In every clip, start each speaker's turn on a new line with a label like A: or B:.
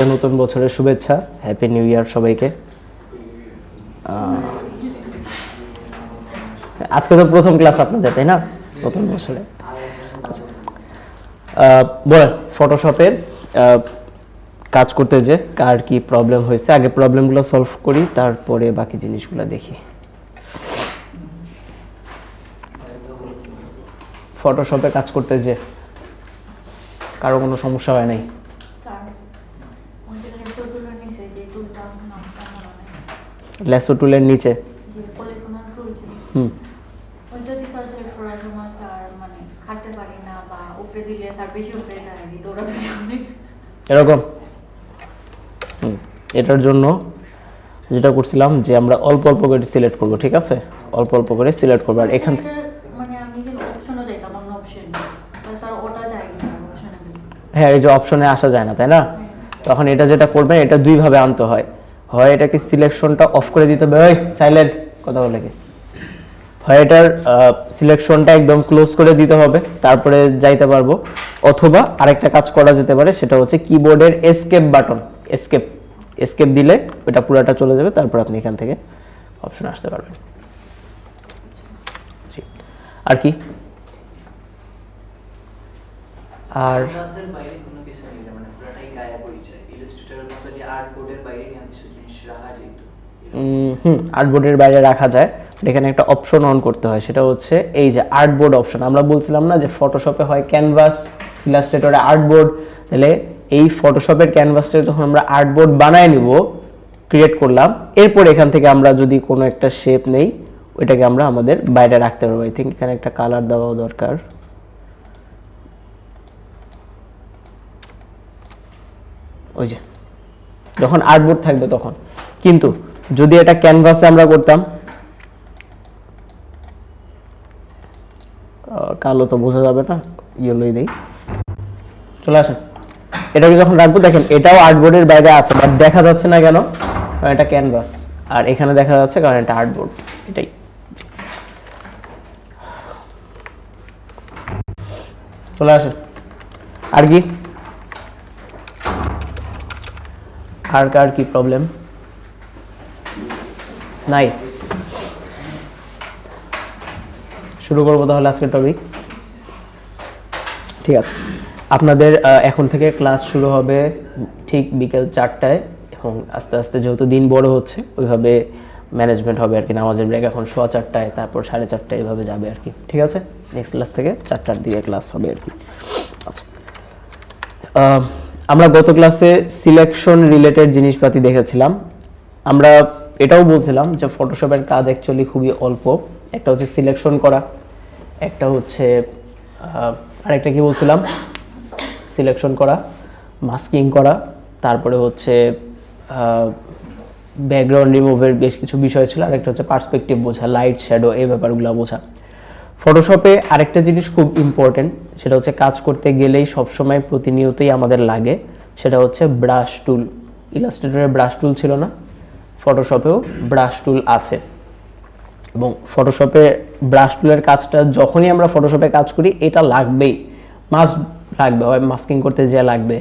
A: নতুন বছরের শুভেচ্ছা, হ্যাপি নিউ ইয়ার সবাইকে। আজকে তো প্রথম ক্লাস আপনাদের, তাই না? নতুন বছরে আচ্ছা, বলেন ফটোশপের কাজ করতে যে কার কি প্রবলেম হয়েছে, আগে প্রবলেমগুলো সলভ করি, তারপরে বাকি জিনিসগুলো দেখি। ফটোশপে কাজ করতে যে কারো কোনো সমস্যা হয় নাই? লেসো টুলের নিচে এরকম। এটার জন্য যেটা করছিলাম যে আমরা অল্প অল্প করে সিলেক্ট করব, ঠিক আছে? অল্প অল্প করে সিলেক্ট করব। আর এখান থেকে হ্যাঁ, এই যে অপশনে আসা যায় না, তাই না? তখন এটা যেটা করবেন, এটা দুইভাবে আনতে হয়। হয় এটাকে সিলেকশনটা অফ করে দিতে হবে, ওই সাইলেন্ট কথা বলে কি, হয় এটার সিলেকশনটা একদম ক্লোজ করে দিতে হবে, তারপরে যাইতে পারবো। অথবা আরেকটা কাজ করা যেতে পারে, সেটা হচ্ছে কিবোর্ডের এসকেপ বাটন, এসকেপ দিলে ওটা পুরোটা চলে যাবে, তারপর আপনি এখান থেকে অপশন আসতে পারবেন। আর কি আর আর্টবোর্ডের বাইরে রাখা যায়। এখানে একটা অপশন অন করতে হয়, সেটা হচ্ছে এই যে আর্টবোর্ড অপশন। আমরা বলছিলাম না যে ফটোশপে হয় ক্যানভাস, ইলাস্ট্রেটরে আর্টবোর্ড। তাহলে এই ফটোশপের ক্যানভাসটা যখন আমরা আর্টবোর্ড বানায় নিব, ক্রিয়েট করলাম, এরপর এখান থেকে আমরা যদি কোনো একটা শেপ নেই, ওইটাকে আমরা আমাদের বাইরে রাখতে পারবো। আই থিঙ্ক এখানে একটা কালার দেওয়া দরকার। ওই যে যখন আর্টবোর্ড থাকবে তখন। কিন্তু যদি এটা ক্যানভাসে আমরা করতাম, কালো তো বোঝা যাবে না, ইয়েলোই দেই, চলে আসেন। এটাকে যখন রাখবো, দেখেন এটাও আর্টবোর্ডের বাইরে আছে, বাট দেখা যাচ্ছে না কেন? কারণ এটা ক্যানভাস। আর এখানে দেখা যাচ্ছে কারণ এটা আর্টবোর্ড। এটাই চলে আসেন। আর কি আর কার কি প্রবলেম নাই? শুরু করবো তাহলে আজকের টপিক। ঠিক আছে, আপনাদের এখন থেকে ক্লাস শুরু হবে ঠিক বিকেল 4টায়, এবং আস্তে আস্তে যেহেতু দিন বড় হচ্ছে, ওইভাবে ম্যানেজমেন্ট হবে আর কি। নামাজের ব্রেক এখন 4:15, তারপর 4:30 এইভাবে যাবে আর কি। ঠিক আছে, নেক্সট ক্লাস থেকে 4টার দিকে ক্লাস হবে আর কি। আচ্ছা, আমরা গত ক্লাসে সিলেকশন রিলেটেড জিনিসপাতি দেখেছিলাম। আমরা এটাও বলছিলাম যে ফটোশপের কাজ অ্যাকচুয়ালি খুবই অল্প। একটা হচ্ছে সিলেকশন করা, একটা হচ্ছে আরেকটা কি বলছিলাম, সিলেকশন করা, মাস্কিং করা, তারপরে হচ্ছে ব্যাকগ্রাউন্ড রিমুভের বেশ কিছু বিষয় ছিল, আরেকটা হচ্ছে পার্সপেক্টিভ বোঝা, লাইট শ্যাডো, এই ব্যাপারগুলো বোঝা। ফটোশপে আরেকটা জিনিস খুব ইম্পর্টেন্ট, সেটা হচ্ছে কাজ করতে গেলেই সবসময় প্রতিনিয়তই আমাদের লাগে, সেটা হচ্ছে ব্রাশ টুল। ইলাস্ট্রেটরে ব্রাশ টুল ছিল না, ফটোশপেও ব্রাশ টুল আছে। এবং ফটোশপে ব্রাশ টুলের কাজটা যখনই আমরা ফটোশপে কাজ করি, এটা লাগবেই, মাস্ট লাগবে। হয় মাস্কিং করতে যেয়ে লাগবে,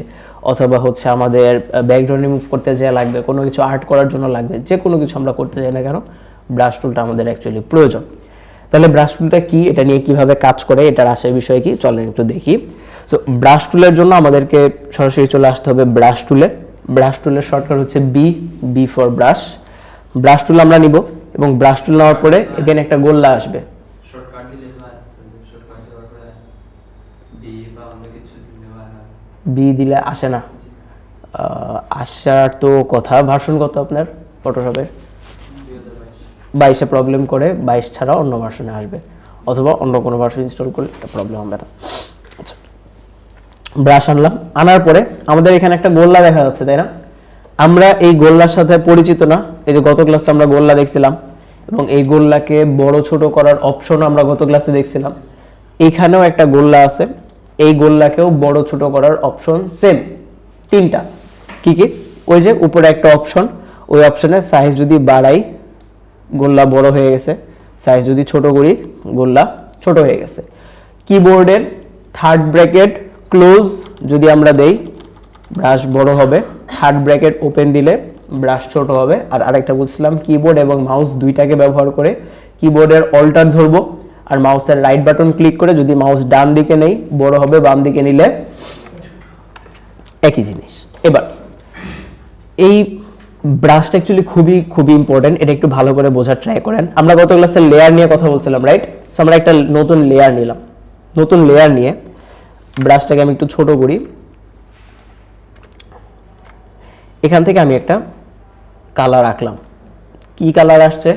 A: অথবা হচ্ছে আমাদের ব্যাকগ্রাউন্ড রিমুভ করতে যেয়ে লাগবে, কোনো কিছু আর্ট করার জন্য লাগবে। যে কোনো কিছু আমরা করতে যাই না কেন, ব্রাশ টুলটা আমাদের অ্যাকচুয়ালি প্রয়োজন। তাহলে ব্রাশ টুলটা কি, এটা নিয়ে কিভাবে কাজ করে, এটার আসার বিষয় কি, চলেন একটু দেখি। সো ব্রাশ টুলের জন্য আমাদেরকে সরাসরি চলে আসতে হবে ব্রাশ টুলে। ব্রাশ টুলের শর্টকাট হচ্ছে B for brush. Brush tool আমরা নিব, এবং ব্রাশ টুল নেওয়ার পরে এখানে একটা গোল্লা আসবে। বি দিলে আসে না, আসার তো কথা। ভার্সন কত আপনার ফটোশপের? 22-এ প্রবলেম করে, 22 ছাড়া অন্য ভার্সনে আসবে, অথবা অন্য কোনো ভার্সন ইনস্টল করলে প্রবলেম হবে না। আচ্ছা, ব্রাশ আনলাম, আনার পরে আমাদের এখানে একটা গোল্লা দেখা যাচ্ছে, তাই না? আমরা এই গোল্লার সাথে পরিচিত না। এই যে গত ক্লাসে আমরা গোল্লা দেখছিলাম, এবং এই গোল্লাকে বড় ছোট করার অপশন আমরা গত ক্লাসে দেখছিলাম। এখানেও একটা গোল্লা আছে, এই গোল্লাকেও বড় ছোট করার অপশন সেম, 3টা। কি কি? ওই যে উপরে একটা অপশন, ওই অপশনের সাইজ যদি বাড়াই, গোল্লা বড় হয়ে গেছে, সাইজ যদি ছোট করি, গোল্লা ছোট হয়ে গেছে। কিবোর্ডের থার্ড ব্র্যাকেট ক্লোজ যদি আমরা দেই, ব্রাশ বড় হবে, হার্ড ব্র্যাকেট ওপেন দিলে ব্রাশ ছোট হবে। আর আরেকটা বলছিলাম কিবোর্ড এবং মাউস দুইটাকে ব্যবহার করে কিবোর্ডের অল্টার ধরবো আর মাউসের রাইট বাটন ক্লিক করে যদি মাউস ডান দিকে নেই বড় হবে, বাম দিকে নিলে একই জিনিস। এবার এই ব্রাশটা অ্যাকচুয়ালি খুবই খুবই ইম্পর্টেন্ট, এটা একটু ভালো করে বোঝার ট্রাই করেন। আমরা গত ক্লাসে লেয়ার নিয়ে কথা বলছিলাম, রাইট? সো আমরা একটা নতুন লেয়ার নিলাম, নতুন লেয়ার নিয়ে ব্রাশটাকে আমি একটু ছোট করি। এখান থেকে আমি একটা কালার আঁকলাম। কি কালার আসছে?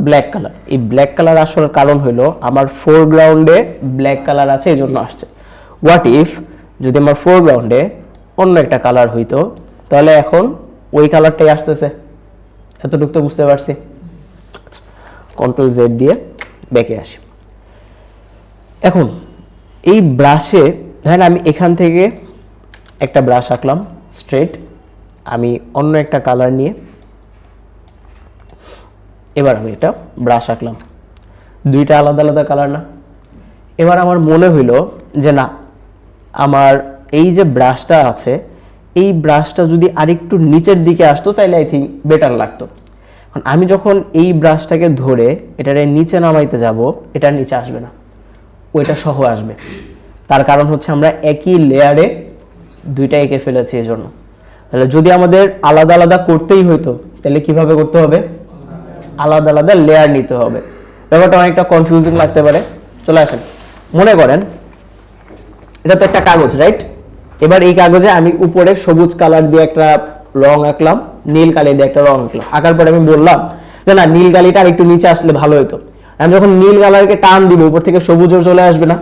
A: Black colour. এই ব্ল্যাক কালার আসার কারণ হলো আমার ফোরগ্রাউন্ডে ব্ল্যাক কালার আছে, এই জন্য আসছে। হোয়াট ইফ যদি আমার ফোরগ্রাউন্ডে অন্য একটা কালার হইতো, তাহলে এখন ওই কালারটাই আসতেছে। এতটুকু তো বুঝতে পারছি। কন্ট্রোল জেড দিয়ে ব্যাকে আসি। এখন এই ব্রাশে ধরেন আমি এখান থেকে একটা ব্রাশ আঁকলাম স্ট্রেট, আমি অন্য একটা কালার নিয়ে এবার আমি একটা ব্রাশ আঁকলাম, দুইটা আলাদা আলাদা কালার না? এবার আমার মনে হইলো যে না, আমার এই যে ব্রাশটা আছে এই ব্রাশটা যদি আরেকটু নিচের দিকে আসতো তাহলে আই থিঙ্ক বেটার লাগতো। কারণ আমি যখন এই ব্রাশটাকে ধরে এটারে নিচে নামাইতে যাব, এটা নিচে আসবে না, ওইটা সহ আসবে। তার কারণ হচ্ছে আমরা একই লেয়ারে দুইটা এঁকে ফেলেছি। এই জন্য তাহলে যদি আমাদের আলাদা আলাদা করতেই হইতো তাহলে কিভাবে করতে হবে? আলাদা আলাদা লেয়ার নিতে হবে। ব্যাপারটা অনেকটা কনফিউজিং লাগতে পারে। চলে আসেন, মনে করেন এটা তো একটা কাগজ, রাইট? এবার এই কাগজে আমি উপরে সবুজ কালার দিয়ে একটা রং আঁকলাম, নীল কালি দিয়ে একটা রং আঁকলাম। আঁকার পরে আমি বললাম যে না, নীল কালিটা আর একটু নিচে আসলে ভালো হতো। আমি যখন নীল কালারকে টান দিব উপর থেকে সবুজও চলে আসবে না?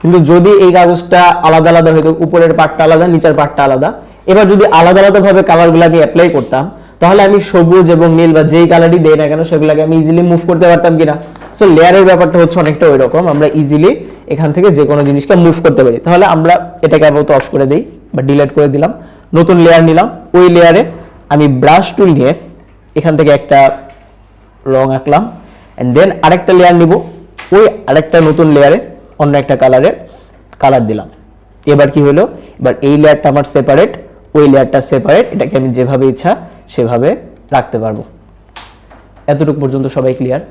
A: কিন্তু যদি এই কাগজটা আলাদা আলাদা হইতো, উপরের পার্টটা আলাদা নিচের পার্টটা আলাদা, এবার যদি আলাদা আলাদা ভাবে কালারগুলো আমি অ্যাপ্লাই করতাম তাহলে আমি সবুজ এবং নীল বা যেই কালারই দেই না কেন সেগুলোকে আমি ইজিলি মুভ করতে পারতাম কিনা? সো লেয়ারের ব্যাপারটা হচ্ছে অনেকটা ওই রকম, আমরা ইজিলি এখান থেকে যে কোনো জিনিসকে মুভ করতে পারি। তাহলে আমরা এটাকে আপাতত অফ করে দিই বা ডিলিট করে দিলাম, নতুন লেয়ার নিলাম। ওই লেয়ারে আমি ব্রাশ টুল নিয়ে এখান থেকে একটা রং আঁকলাম এন্ড দেন আরেকটা লেয়ার নিব, ওই আরেকটা নতুন লেয়ারে অন্য একটা কালারের কালার দিলাম। এবার কি হলো? এবার এই লেয়ারটা আমার সেপারেট, ওই লেয়ারটা সেপারেট, এটাকে আমি যেভাবে ইচ্ছা সেভাবে রাখতে পারবো। এতটুকু পর্যন্ত সবাই ক্লিয়ার?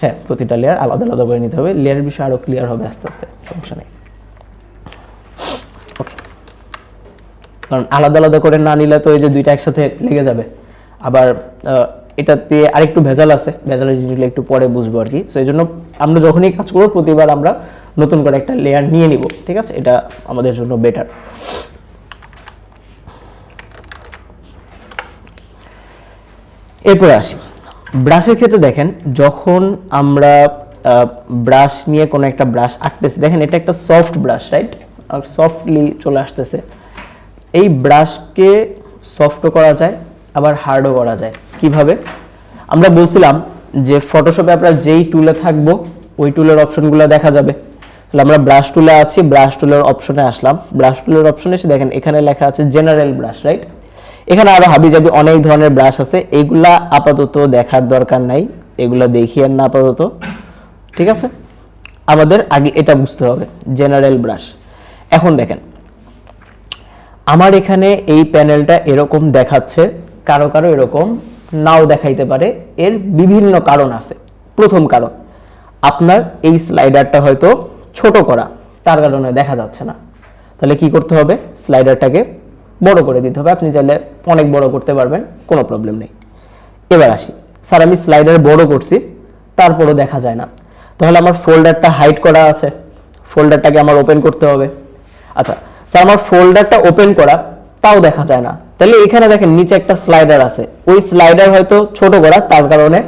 A: হ্যাঁ, প্রতিটা লেয়ার আলাদা আলাদা করে নিতে হবে। লেয়ারের বিষয় আরো ক্লিয়ার হবে আস্তে আস্তে, সমস্যা নেই। ওকে, কারণ আলাদা আলাদা করে না নিলে তো এই যে দুইটা একসাথে লেগে যাবে। আবার এটাতে আরেকটু ভেজাল আছে, ভেজালের জিনিসগুলো একটু পরে বুঝবো আর কি। সো এই জন্য আমরা যখনই কাজ করবো প্রতিবার আমরা নতুন করে একটা লেয়ার নিয়ে নিব, ঠিক আছে? এটা আমাদের জন্য বেটার। এরপরে আসি ব্রাশের ক্ষেত্রে। দেখেন যখন আমরা ব্রাশ নিয়ে কোনো একটা ব্রাশ আঁকতেছি, দেখেন এটা একটা সফট ব্রাশ, রাইট? আর সফটলি চলে আসতেছে। এই ব্রাশকে সফটও করা যায় আবার হার্ডও করা যায়। কিভাবে? আমরা বলছিলাম যে ফটোশপে আমরা যেই টুলে থাকবো ওই টুলের অপশনগুলো দেখা যাবে। তাহলে আমরা ব্রাশ টুলে আছি, ব্রাশ টুলের অপশনে আসলাম। ব্রাশ টুলের অপশনে এসে দেখেন এখানে লেখা আছে জেনারেল ব্রাশ, রাইট? এখানে আরো হাবিজাবি অনেক ধরনের ব্রাশ আছে, এগুলা আপাতত দেখার দরকার নাই, এগুলা দেখিয়েন না আপাতত, ঠিক আছে? আমাদের আগে এটা বুঝতে হবে, জেনারেল ব্রাশ। এখন দেখেন আমার এখানে এই প্যানেলটা এরকম দেখাচ্ছে, কারো কারো এরকম নাও দেখাইতে পারে। এর বিভিন্ন কারণ আছে। প্রথম কারণ, আপনার এই স্লাইডারটা হয়তো ছোট করা, তার কারণে দেখা যাচ্ছে না। তাহলে কি করতে হবে? স্লাইডারটাকে বড় করে দিতে হবে। আপনি চাইলে অনেক বড় করতে পারবেন, কোনো প্রবলেম নেই। এবার আসি, স্যার আমি স্লাইডার বড় করছি তারপরও দেখা যায় না, তাহলে আমার ফোল্ডারটা হাইড করা আছে, ফোল্ডারটাকে আমার ওপেন করতে হবে। আচ্ছা স্যার আমার ফোল্ডারটা ওপেন করা তাও দেখা যায় না, তাহলে এখানে দেখেন নিচে একটা স্লাইডার আছে, ওই স্লাইডার হয়তো ছোট করা তার কারণে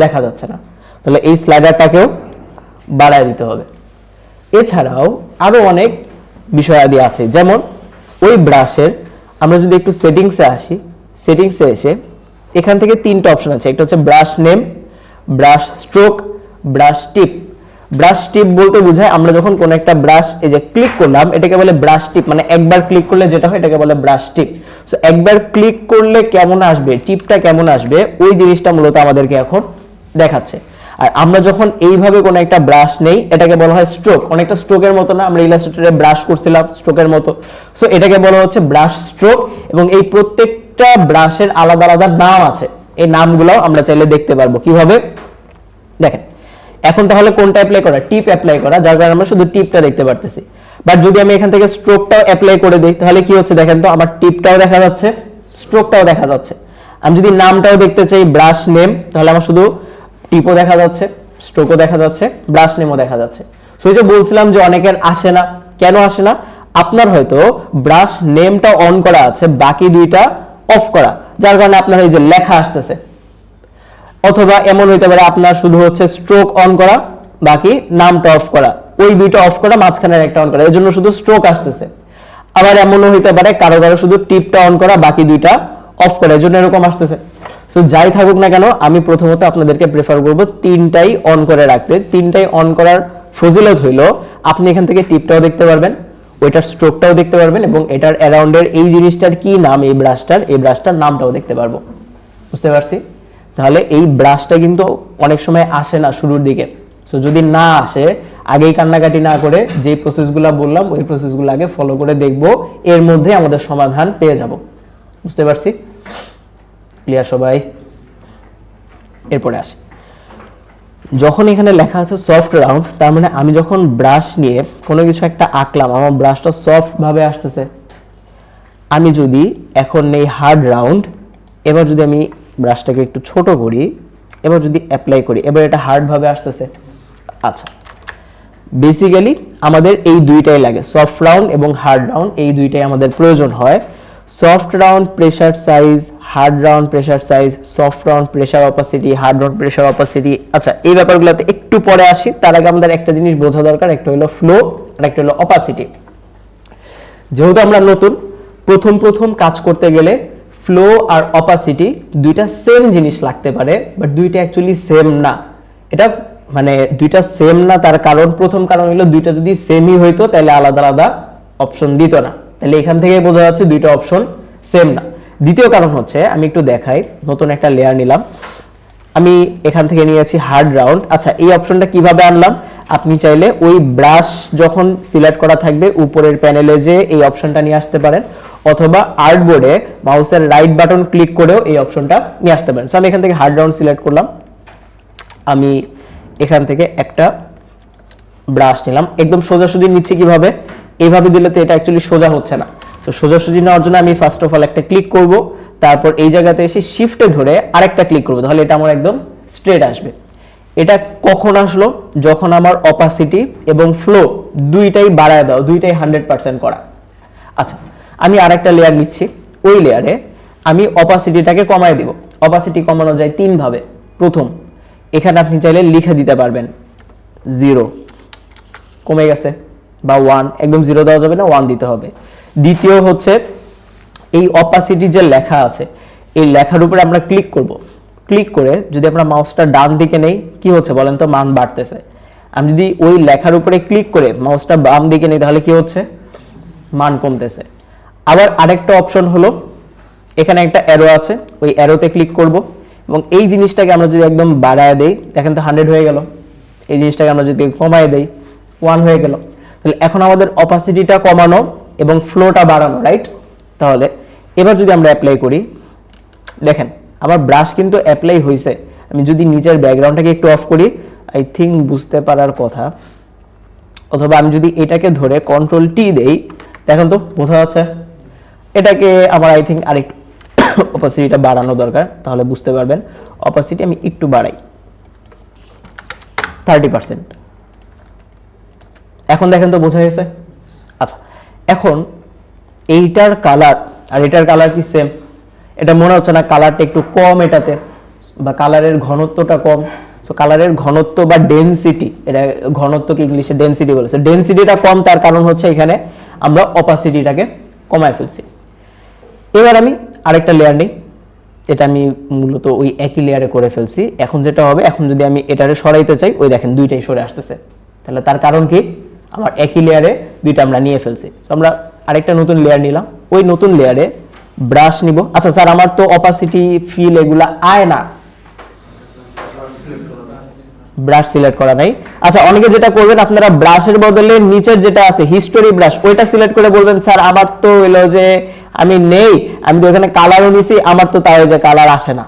A: দেখা যাচ্ছে না, তাহলে এই স্লাইডারটাকেও বাড়ায় দিতে হবে। এছাড়াও আরো অনেক বিষয়াদি আছে, যেমন ওই ব্রাশের আমরা যদি একটু সেটিংসে আসি, সেটিংসে এসে এখান থেকে তিনটা অপশন আছে, একটা হচ্ছে brush name, brush stroke, brush tip. Brush tip বলতে বোঝায় আমরা যখন কোন একটা ব্রাশ এই যে ক্লিক করলাম এটাকে বলে ব্রাশ টিপ, মানে একবার ক্লিক করলে যেটা হয় এটাকে বলে ব্রাশ টিপ। সো একবার ক্লিক করলে কেমন আসবে, টিপটা কেমন আসবে, ওই জিনিসটা মূলত আমাদেরকে এখন দেখাচ্ছে। আর আমরা যখন এইভাবে কোনো একটা ব্রাশ নেই, এটাকে বলা হয় স্ট্রোক। অনেকটা স্ট্রোকের মতো না, আমরা ইলাস্ট্রেটরে ব্রাশ করছিলাম স্ট্রোকের মতো, সো এটাকে বলা হচ্ছে ব্রাশ স্ট্রোক। এবং এই প্রত্যেকটা ব্রাশের আলাদা আলাদা নাম আছে, এই নামগুলো আমরা চাইলে দেখতে পারবো কিভাবে। দেখেন এখন তাহলে কোনটা অ্যাপ্লাই করা, টিপ অ্যাপ্লাই করা, যার কারণে আমরা শুধু টিপটা দেখতে পারতেছি। বাট যদি আমি এখান থেকে স্ট্রোকটাও অ্যাপ্লাই করে দিই তাহলে কি হচ্ছে দেখেন তো, আমার টিপটাও দেখা যাচ্ছে, স্ট্রোকটাও দেখা যাচ্ছে। আমি যদি নামটাও দেখতে চাই ব্রাশ নেম, তাহলে আমার শুধু টিপও দেখা যাচ্ছে, স্ট্রোকও দেখা যাচ্ছে, ব্রাশ নেমও দেখা যাচ্ছে। সো এই যে বলছিলাম যে অনেকের আসে না, কেন আসে না, আপনার হয়তো ব্রাশ নেমটা অন করা আছে, বাকি দুইটা অফ করা, যার কারণে আপনার এই যে লেখা আসতেছে। অথবা এমন হইতে পারে আপনার শুধু হচ্ছে স্ট্রোক অন করা, বাকি নামটা অফ করা, ওই দুইটা অফ করা, মাঝখানের একটা অন করা, এর জন্য শুধু স্ট্রোক আসতেছে। আবার এমনও হইতে পারে কারো কারো শুধু টিপটা অন করা, বাকি দুইটা অফ করা, এর জন্য এরকম আসতেছে। সো যাই থাকুক না কেন, আমি প্রথমত আপনাদেরকে প্রেফার করব তিনটাই অন করে রাখতে। তিনটাই অন করার ফজিলত হইলো আপনি এখান থেকে টিপটাও দেখতে পারবেন, ওইটার স্ট্রোকটাও দেখতে পারবেন, এবং এটার অ্যারাউন্ডের এই জিনিসটার কি নাম, এই ব্রাশটার নামটাও দেখতে পারবো। বুঝতে পারছি? তাহলে এই ব্রাশটা কিন্তু অনেক সময় আসে না শুরুর দিকে। সো যদি না আসে, আগেই কান্নাকাটি না করে যে প্রসেসগুলো বললাম ওই প্রসেসগুলো আগে ফলো করে দেখব, এর মধ্যে আমাদের সমাধান পেয়ে যাব। বুঝতে পারছি? ক্লিয়ার সবাই? এরপরে আসি, যখন এখানে লেখা আছে সফট রাউন্ড, তার মানে আমি যখন ব্রাশ নিয়ে কোনো কিছু একটা আঁকলাম, আমার ব্রাশটা সফট ভাবে আসতেছে। আমি যদি এখন নেই হার্ড রাউন্ড, এবার যদি আমি ব্রাশটাকে একটু ছোট করি, এবার যদি অ্যাপ্লাই করি, এবার এটা হার্ড ভাবে আসতেছে। আচ্ছা, বেসিক্যালি আমাদের এই দুইটাই লাগে, সফট রাউন্ড এবং হার্ড রাউন্ড, এই দুইটাই আমাদের প্রয়োজন হয়। Soft round pressure size, hard round pressure size, soft round pressure opacity, hard round pressure opacity. আচ্ছা, এই ব্যাপারগুলোতে একটু পরে আসি, তার আগে আমাদের একটা জিনিস বোঝা দরকার, একটা হলো ফ্লো আর একটা হলো অপাসিটি। যেহেতু আমরা নতুন, প্রথম কাজ করতে গেলে ফ্লো আর অপাসিটি দুইটা সেম জিনিস লাগতে পারে, বাট দুইটা অ্যাকচুয়ালি সেম না। এটা মানে দুইটা সেম না, তার কারণ প্রথম কারণ হলো দুইটা যদি সেমই হইতো তাহলে আলাদা আলাদা অপশন দিত না, তাহলে এখান থেকে বোঝা যাচ্ছে দুইটা অপশন সেম না। দ্বিতীয় কারণ হচ্ছে, আমি একটু দেখাই, নতুন একটা লেয়ার নিলাম, আমি এখান থেকে নিয়েছি হার্ড রাউন্ড। আচ্ছা, এই অপশনটা কিভাবে আনলাম, আপনি চাইলে ওই ব্রাশ যখন সিলেক্ট করা থাকবে উপরের প্যানেলে যে এই অপশনটা নিয়ে আসতে পারেন, অথবা আর্টবোর্ডে মাউসের রাইট বাটন ক্লিক করেও এই অপশনটা নিয়ে আসতে পারেন। সো আমি এখান থেকে হার্ড রাউন্ড সিলেক্ট করলাম, আমি এখান থেকে একটা ব্রাশ নিলাম, একদম সোজাসুজি নিচ্ছি। কিভাবে? এইভাবে দিলে তো এটা অ্যাকচুয়ালি সোজা হচ্ছে না। তো সোজাসুজি নেওয়ার জন্য আমি ফার্স্ট অফ অল একটা ক্লিক করব, তারপর এই জায়গাতে এসে শিফটে ধরে আরেকটা ক্লিক করব, তাহলে এটা আমার একদম স্ট্রেট আসবে। এটা কখন আসলো? যখন আমার অপাসিটি এবং ফ্লো দুইটাই বাড়ায় দাও, দুইটাই 100% করা। আচ্ছা, আমি আরেকটা লেয়ার নিচ্ছি, ওই লেয়ারে আমি অপাসিটিটাকে কমায় দিব। অপাসিটি কমানো যায় তিন ভাবে। প্রথম, এখানে আপনি চাইলে লিখে দিতে পারবেন 0, কমে গেছে, বা 1, একদম 0 দেওয়া যাবে না, 1 দিতে হবে। দ্বিতীয় হচ্ছে, এই অপাসিটি যে লেখা আছে এই লেখার উপরে আমরা ক্লিক করব, ক্লিক করে যদি আমরা মাউসটা ডান দিকে নেই, কি হচ্ছে বলেন তো? মান বাড়তেছে। আমি যদি ওই লেখার উপরে ক্লিক করে মাউসটা বাম দিকে নেই, তাহলে কি হচ্ছে? মান কমতেছে। আবার আরেকটা অপশন হলো, এখানে একটা অ্যারো আছে, ওই অ্যারোতে ক্লিক করব, এবং এই জিনিসটাকে আমরা যদি একদম বাড়ায় দেই, দেখেন তো 100 হয়ে গেল। এই জিনিসটাকে আমরা যদি কমায় দেই, 1 হয়ে গেল। তাহলে এখন আমাদের অপাসিটিটা কমানো এবং ফ্লোটা বাড়ানো, রাইট? তাহলে এবার যদি আমরা অ্যাপ্লাই করি, দেখেন আমার ব্রাশ কিন্তু অ্যাপ্লাই হয়েছে। আমি যদি নিচের ব্যাকগ্রাউন্ডটাকে একটু অফ করি, আই থিঙ্ক বুঝতে পারার কথা, অথবা আমি যদি এটাকে ধরে কন্ট্রোল টি দেই, দেখেন তো বোঝা যাচ্ছে। এটাকে আমার আই থিঙ্ক আরেকটু অপাসিটিটা বাড়ানো দরকার, তাহলে বুঝতে পারবেন। অপাসিটি আমি একটু বাড়াই, 30%। এখন দেখেন তো বোঝা গেছে। আচ্ছা, এখন এইটার কালার আর এটার কালার কি সেম? এটা মনে হচ্ছে না কালারটা একটু কম এটাতে, বা কালারের ঘনত্বটা কম। তো কালারের ঘনত্ব বা ডেনসিটি, এটা ঘনত্বকে ইংলিশে ডেনসিটি বলেছে, ডেনসিটিটা কম, তার কারণ হচ্ছে এখানে আমরা অপাসিটিটাকে কমায় ফেলছি। এবার আমি আরেকটা লেয়ার নিই, এটা আমি মূলত ওই একই লেয়ারে করে ফেলছি। এখন যেটা হবে, এখন যদি আমি এটারে সরাইতে চাই, ওই দেখেন দুইটাই সরে আসতেছে। তাহলে তার কারণ কি? আমার একই লেয়ারে দুইটা আমরা নিয়ে ফেলছি। তো আমরা আরেকটা নতুন লেয়ার নিলাম, ওই নতুন লেয়ারে ব্রাশ নিব। আচ্ছা স্যার, আমার তো অপাসিটি ফিল এগুলা আয় না। ব্রাশ সিলেক্ট করা নাই। আচ্ছা, অনেকে যেটা করবেন আপনারা ব্রাশের বদলে নিচের যেটা আছে হিস্টোরি ব্রাশ ওইটা সিলেক্ট করে বলবেন স্যার আমার তো হলো যে আমি নেই, আমি তো এখানে কালারও নিছি, আমার তো তাই যে কালার আসে না।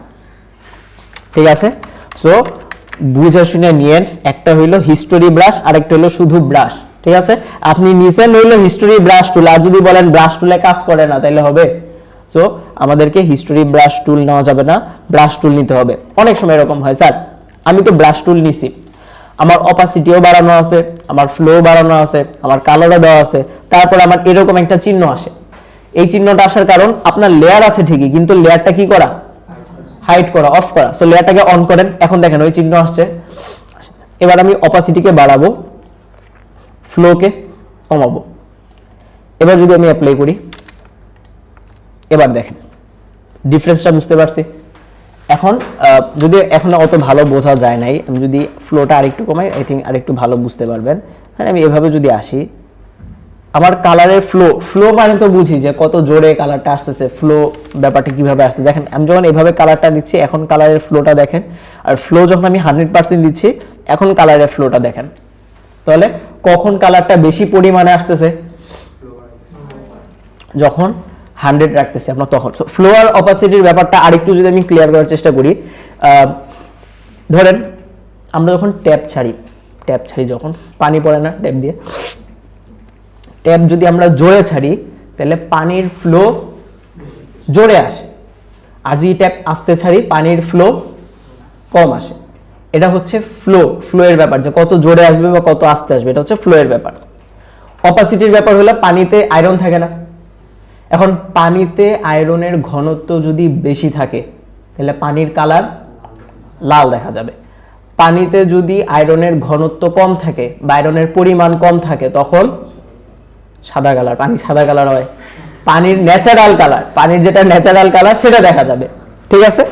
A: ঠিক আছে, সো বুঝে শুনে নিয়েন, একটা হইলো হিস্টোরি ব্রাশ আর একটা হইলো শুধু ব্রাশ। ঠিক আছে, আপনি নিছেন হইলো হিস্টোরি ব্রাশ টুল, আর যদি বলেন ব্রাশ টুলে কাজ করে না তাহলে হবে। সো আমাদেরকে হিস্টোরি ব্রাশ টুল নেওয়া যাবে না, ব্রাশ টুল নিতে হবে। অনেক সময় এরকম হয় স্যার আমি তো ব্রাশ টুল নিছি, আমার অপাসিটিও বাড়ানো আছে, আমার ফ্লো বাড়ানো আছে, আমার কালারও দেওয়া আছে, তারপর আমার এরকম একটা চিহ্ন আসে। এই চিহ্নটা আসার কারণ আপনার লেয়ার আছে ঠিকই, কিন্তু লেয়ারটা কি করা, হাইড করা, অফ করা। সো লেয়ারটাকে অন করেন, এখন দেখেন ওই চিহ্ন আসছে। এবার আমি অপাসিটিকে বাড়াবো, ফ্লোকে কমাবো। এবার যদি আমি অ্যাপ্লাই করি, এবার দেখেন ডিফারেন্সটা বুঝতে পারছি। এখন যদি এখন অত ভালো বোঝা যায় নাই, আমি যদি ফ্লোটা আরেকটু কমাই আই থিঙ্ক আরেকটু ভালো বুঝতে পারবেন। হ্যাঁ, আমি এভাবে যদি আসি, আমার কালারের ফ্লো মানে তো বুঝি যে কত জোরে কালারটা আসতেছে, ফ্লো ব্যাপারটা কিভাবে আসছে। দেখেন আমি যখন এভাবে কালারটা দিচ্ছি, এখন কালারের ফ্লোটা দেখেন, আর ফ্লো যখন আমি 100% দিচ্ছি, এখন কালারের ফ্লোটা দেখেন। তাহলে কখন কালারটা বেশি পরিমাণে আসতেছে, যখন 100 রাখতেছি আমরা তখন। সো ফ্লো আর অপাসিটির ব্যাপারটা আরেকটু যদি আমি ক্লিয়ার করার চেষ্টা করি, ধরেন আমরা যখন ট্যাপ ছাড়ি যখন পানি পড়ে না ট্যাপ দিয়ে, ট্যাপ যদি আমরা জোরে ছাড়ি তাহলে পানির ফ্লো জোরে আসে, আর যদি ট্যাপ আস্তে ছাড়ি পানির ফ্লো কম আসে। এটা হচ্ছে ফ্লো এর ব্যাপার, যে কত জোরে আসবে বা কত আস্তে আসবে, এটা হচ্ছে ফ্লো এর ব্যাপার। অপাসিটির ব্যাপার হলো পানিতে আয়রন থাকে না, এখন পানিতে আয়রনের ঘনত্ব যদি বেশি থাকে তাহলে পানির কালার লাল দেখা যাবে। পানিতে যদি আয়রনের ঘনত্ব কম থাকে বা আয়রনের পরিমাণ কম থাকে তখন সাদা কালার, পানি সাদা কালার হয়। পানির ন্যাচারাল কালার, পানির যেটা ন্যাচারাল কালার সেটা দেখা যাবে। ঠিক আছে,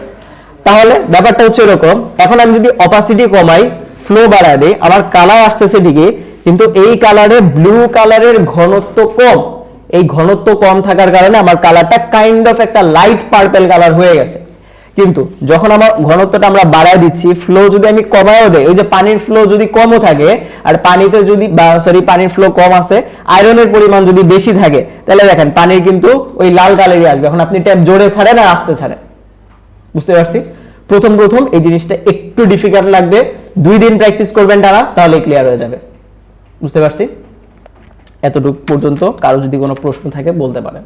A: তাহলে ব্যাপারটা হচ্ছে এরকম। এখন আমি যদি অপাসিটি কমাই, ফ্লো বাড়ায় দিই, আমার কালার আসতেছে ঠিকই, কিন্তু এই কালারে ব্লু কালারের ঘনত্ব কম। এই ঘনত্ব কম থাকার কারণে আমার কালারটা কাইন্ড অফ একটা লাইট পার্পল কালার হয়ে গেছে। কিন্তু যখন আমার ঘনত্বটা আমরা বাড়ায় দিচ্ছি, ফ্লো যদি আমি কমায়ও দেই, ওই যে পানির ফ্লো যদি কমও থাকে আর পানিতে যদি পানির ফ্লো কম আছে, আয়রনের পরিমাণ যদি বেশি থাকে, তাহলে দেখেন পানির কিন্তু ওই লাল কালারই আসবে। এখন আপনি ট্যাপ জোরে ছাড়েন আর আস্তে ছাড়েন, বুঝতে পারছি। প্রথম এই জিনিসটা একটু ডিফিকাল্ট লাগবে, 2 দিন প্র্যাকটিস করবেন টানা, তাহলে ক্লিয়ার হয়ে যাবে। বুঝতে পারছি। এতটুকু পর্যন্ত কারো যদি কোনো প্রশ্ন থাকে বলতে পারেন।